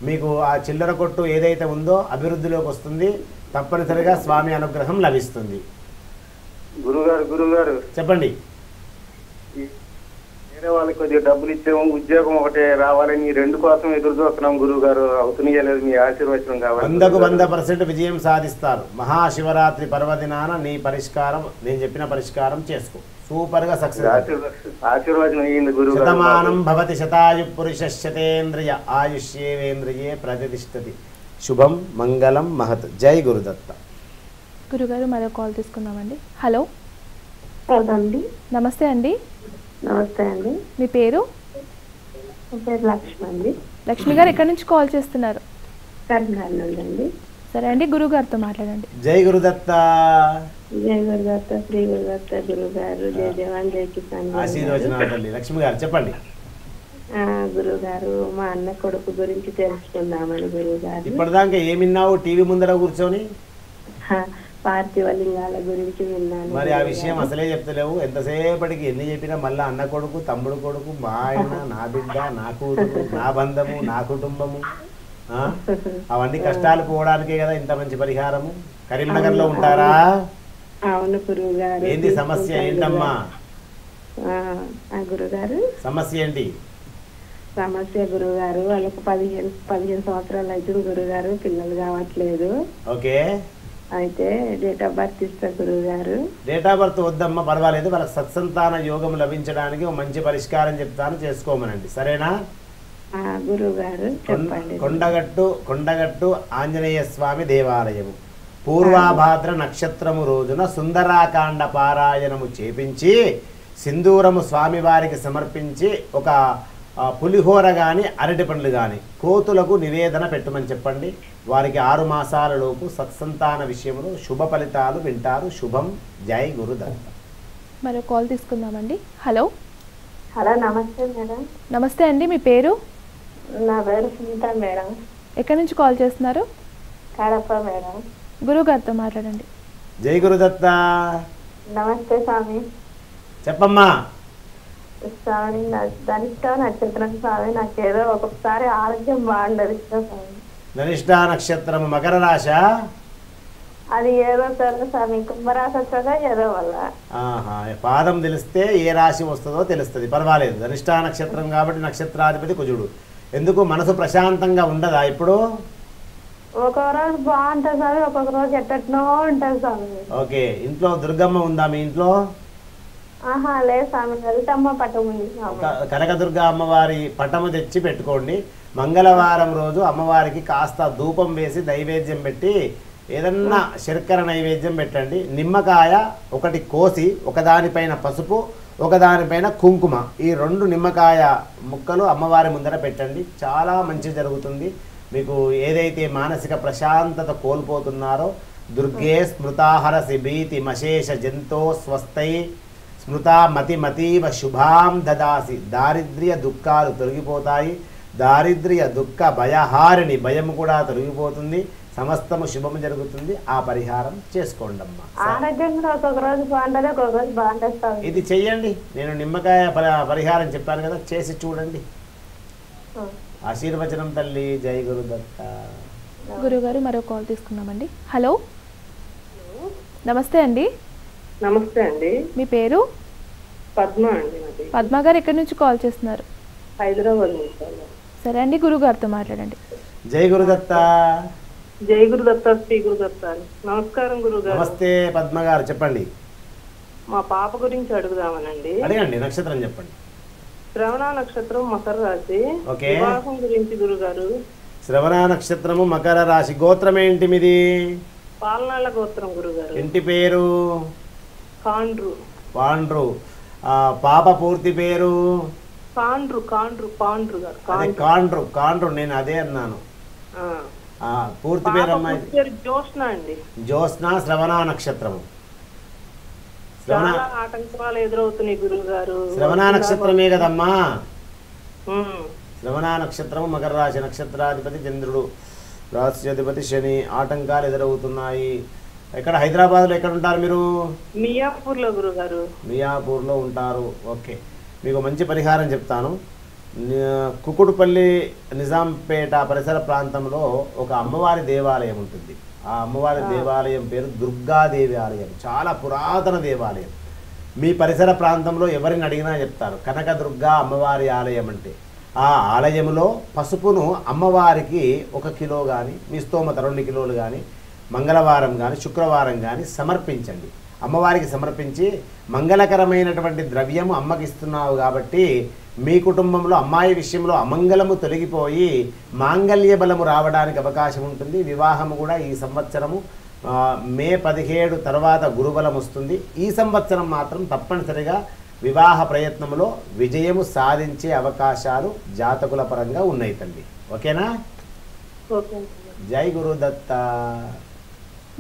మీకు ఆ చిల్లర కొట్టు ఏదైతే ఉందో అభివృద్ధిలోకి వస్తుంది. తప్పనిసరిగా స్వామి అనుగ్రహం లభిస్తుంది. గురుగారు చెప్పండి. వేరే వాళ్ళకి కొద్దిగా డబ్బులు ఇచ్చాము, ఉద్యోగం ఒకటే రావాలని 2 కోసం ఎదురు చూస్తున్నాం గురువు గారు. అవుతున్నాయా లేదు, మీ ఆశీర్వచనం కావాలి. 100% విజయం సాధిస్తారు. మహాశివరాత్రి పర్వదినాన నీ పరిష్కారం, నేను చెప్పిన పరిష్కారం చేసుకో, సూపర్ గా సక్సెస్. ఆశీర్వచనం అయ్యింది గురువు. శతమానం భవతి శతాయు పురుష శతేంద్రియ ఆయుష్యేవేంద్రియే ప్రతిష్టతి. శుభం మంగళం మహత్. జై గురుదత్త. గురుగారు మరో కాల్ తీసుకుందామండి. హలో అండి. నమస్తే అండి. నమస్తే అండి. మీ పేరు? లక్ష్మి అండి. లక్ష్మి గారు ఎక్కడి నుంచి కాల్ చేస్తున్నారు? కర్ణాటక అండి. సరే అండి, గురువు గారితో మాట్లాడండి. జై గురుదత్త. జై గురుదత్త, శ్రీ గురుదత్త గురువు గారు. జై జవాన్ జై కిసాన్. ఆశీర్వచనాలు. లక్ష్మి గారు చెప్పండి. గురువు గారు, మా అన్న కొడుకు గురించి తెలుసుకుందామని గురువు గారు. ఇప్పటిదాకా ఏమిన్నావు టీవీ ముందర కూర్చొని? పార్థివ లింగాల గురించి విన్నాను. మరి ఆ విషయం అసలే చెప్తలేవు. ఎంతసేపటికి ఎన్ని చెప్పినా మళ్ళీ అన్న కొడుకు, తమ్ముడు కొడుకు, మా ఆయన, నా బిడ్డ, నా కూతురు, నా బంధము, నా కుటుంబము, అవన్నీ కష్టాలు పోవడానికే కదా ఇంత మంచి పరిహారము. కరీంనగర్ లో ఉంటారా? అవును గురువు గారు. ఏంటి సమస్య ఏంటమ్మా? గురుగారు సమస్య ఏంటి? సమస్య గురువు గారు, వాళ్ళకి 15 సంవత్సరాలు అవుతుంది గురుగారు, పిల్లలు కావట్లేదు. ఓకే, అయితే డేట్ ఆఫ్ బర్త్ ఇస్తారు గురువు గారు. డేట్ ఆఫ్ బర్త్ వద్దమ్మా, పర్వాలేదు. వాళ్ళకి సత్సంతాన యోగం లభించడానికి ఒక మంచి పరిష్కారం చెప్తాను, చేసుకోమనండి, సరేనా? గురువు గారు చెప్పండి. కొండగట్టు ఆంజనేయ స్వామి దేవాలయము పూర్వాభాద్ర నక్షత్రము రోజున సుందరాకాండ పారాయణము చేపించి సింధూరము స్వామివారికి సమర్పించి ఒక పులిహోర కానీ అరటి పండ్లు కానీ కోతులకు నివేదన పెట్టమని చెప్పండి. వారికి 6 మాసాలలోపు సత్సంతాన విషయంలో శుభ ఫలితాలు వింటారు. శుభం. జై గురుదత్త. మరో కాల్ తీసుకుందామండి. హలో హలో, నమస్తే మేడం. నమస్తే అండి. మీ పేరు? నా పేరు సునీత మేడం. ఎక్కడి నుంచి కాల్ చేస్తున్నారు? కడప మేడం. గురువు గారితో మాట్లాడండి. జై గురుదత్త. నమస్తే స్వామి. చెప్పమ్మా. స్వామి, ధనిష్ట నక్షత్రం స్వామి, నాకేదో ఒక్కొక్కసారి ఆరోగ్యం బాగుండదు స్వామి. ధనిష్ట నక్షత్రము మకర రాశ. అది ఏదో తెలుసు స్వామి, కుంభరాశి వచ్చాక ఏదో వల్ల. ఆహా, పాదం తెలిస్తే ఏ రాశి వస్తుందో తెలుస్తుంది, పర్వాలేదు. ధనిష్ట నక్షత్రం కాబట్టి నక్షత్రాధిపతి కుజుడు. ఎందుకు మనసు ప్రశాంతంగా ఉండదా ఇప్పుడు? ఒక్కొక్క రోజు బాగుంటుంది స్వామి, ఒక్కొక్క రోజు ఎట్టనో ఉంటుంది స్వామి. ఓకే, ఇంట్లో దుర్గమ్మ ఉందా మీ ఇంట్లో? ఆహా లేదు స్వామి, లలితమ్మ పట్టం ఉంది స్వామి. కనకదుర్గ అమ్మవారి పటము తెచ్చి పెట్టుకోండి. మంగళవారం రోజు అమ్మవారికి కాస్త ధూపం వేసి నైవేద్యం పెట్టి ఏదన్నా శర్కర నైవేద్యం పెట్టండి. నిమ్మకాయ ఒకటి కోసి ఒకదానిపైన పసుపు ఒకదానిపైన కుంకుమ, ఈ 2 నిమ్మకాయ ముక్కలు అమ్మవారి ముందర పెట్టండి. చాలా మంచి జరుగుతుంది. మీకు ఏదైతే మానసిక ప్రశాంతత కోల్పోతున్నారో, దుర్గే స్మృతాహరసి భీతి మశేష జంతో స్వస్థై స్మృతా మతిమతీవ శుభాం దదాసి. దారిద్ర్య దుఃఖాలు తొలగిపోతాయి. దారిద్ర్య దుఃఖ భయహారిణి, భయం కూడా తొలగిపోతుంది. సమస్తము శుభము జరుగుతుంది. ఆ పరిహారం చేసుకోండి అమ్మా. ఆరోగ్యం కూడా ఒక్కొక్క రోజు బాగుంటుంది, ఒక్కొక్క రోజు బాగుంటుంది. ఇది చెయ్యండి. నేను నిమ్మకాయ పరిహారం చెప్పాను కదా, చేసి చూడండి. ఆశీర్వచనం తల్లి. జై గురుదత్త. గురుగారు మరో కాల్ తీసుకున్నామండి. హలో, నమస్తే అండి. నమస్తే అండి. మీ పేరు? పద్మ అండి. నాది పద్మ గారు ఎక్కడి నుంచి కాల్ చేస్తున్నారు? హైదరాబాద్ నుంచి. సరే అండి, గురుగారితో మాట్లాడండి. జై గురుదత్త. జై గురుదత్త, శ్రీ గురుదత్త. నమస్కారం గురుగారు. నమస్తే పద్మ గారు, చెప్పండి. మా పాప గురించి అడుగుదామనండి. అడగండి, నక్షత్రం చెప్పండి. శ్రవణ నక్షత్రం మకర రాశి. ఓకే. వివాహం గురించి గురుగారు. శ్రవణ నక్షత్రము మకర రాశి. గోత్రం ఏంటి మీది? పాలనాళ్ళ గోత్రం గురుగారు. ఇంటి పేరు? కాండ్రు. పాండ్రు. పాప పూర్తి పేరు? కాండ్రు. కాండ్రు పాండ్రు గారు. అదే కాండ్రు. కాండ్రు, నేను అదే అన్నాను. పూర్తి పేరు అమ్మాయి? జ్యోత్స్న అండి. జ్యోత్స్న. శ్రవణ నక్షత్రము. చాలా ఆటంకాలు ఎదురవుతున్నాయి గురువు గారు. శ్రవణ నక్షత్రమే కదమ్మా. శ్రవణ నక్షత్రము మకర రాశి. నక్షత్రాధిపతి చంద్రుడు, రాశ్యాధిపతి శని. ఆటంకాలు ఎదురవుతున్నాయి. ఎక్కడ? హైదరాబాద్లో ఎక్కడ ఉంటారు మీరు? మియాపూర్లో గురుగారు. మియాపూర్లో ఉంటారు. ఓకే, మీకు మంచి పరిహారం చెప్తాను. కుకుడుపల్లి, నిజాంపేట పరిసర ప్రాంతంలో ఒక అమ్మవారి దేవాలయం ఉంటుంది. ఆ అమ్మవారి దేవాలయం పేరు దుర్గాదేవి ఆలయం. చాలా పురాతన దేవాలయం. మీ పరిసర ప్రాంతంలో ఎవరిని అడిగినా చెప్తారు కనకదుర్గా అమ్మవారి ఆలయం అంటే. ఆ ఆలయంలో పసుపును అమ్మవారికి 1 కిలో కానీ, మీ స్తోమత 2 కిలోలు కానీ, మంగళవారం కానీ శుక్రవారం కానీ సమర్పించండి. అమ్మవారికి సమర్పించి మంగళకరమైనటువంటి ద్రవ్యము అమ్మకి ఇస్తున్నావు కాబట్టి మీ కుటుంబంలో అమ్మాయి విషయంలో అమంగళము తొలగిపోయి మాంగళ్య బలము రావడానికి అవకాశం ఉంటుంది. వివాహము కూడా ఈ సంవత్సరము మే 17 తర్వాత గురుబలం వస్తుంది. ఈ సంవత్సరం మాత్రం తప్పనిసరిగా వివాహ ప్రయత్నంలో విజయము సాధించే అవకాశాలు జాతకుల పరంగా ఉన్నాయి తల్లి. ఓకేనా? జై గురుదత్త.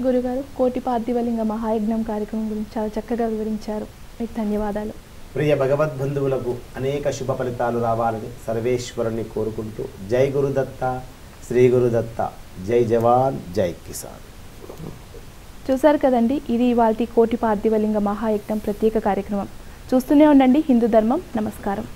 గురుగారు, కోటి పార్థివలింగ మహాయజ్ఞం కార్యక్రమం గురించి చాలా చక్కగా వివరించారు. మీకు ధన్యవాదాలు. ప్రియ భగవద్బంధువులకు అనేక శుభ ఫలితాలు రావాలని సర్వేశ్వరుని కోరుకుంటూ జై గురుదత్త, శ్రీ గురుదత్త. జై జవాన్, జై కిసాన్. చూశారు కదండి, ఇది ఇవాల్టి కోటి పార్థివలింగ మహాయజ్ఞం ప్రత్యేక కార్యక్రమం. చూస్తూనే ఉండండి హిందూ ధర్మం. నమస్కారం.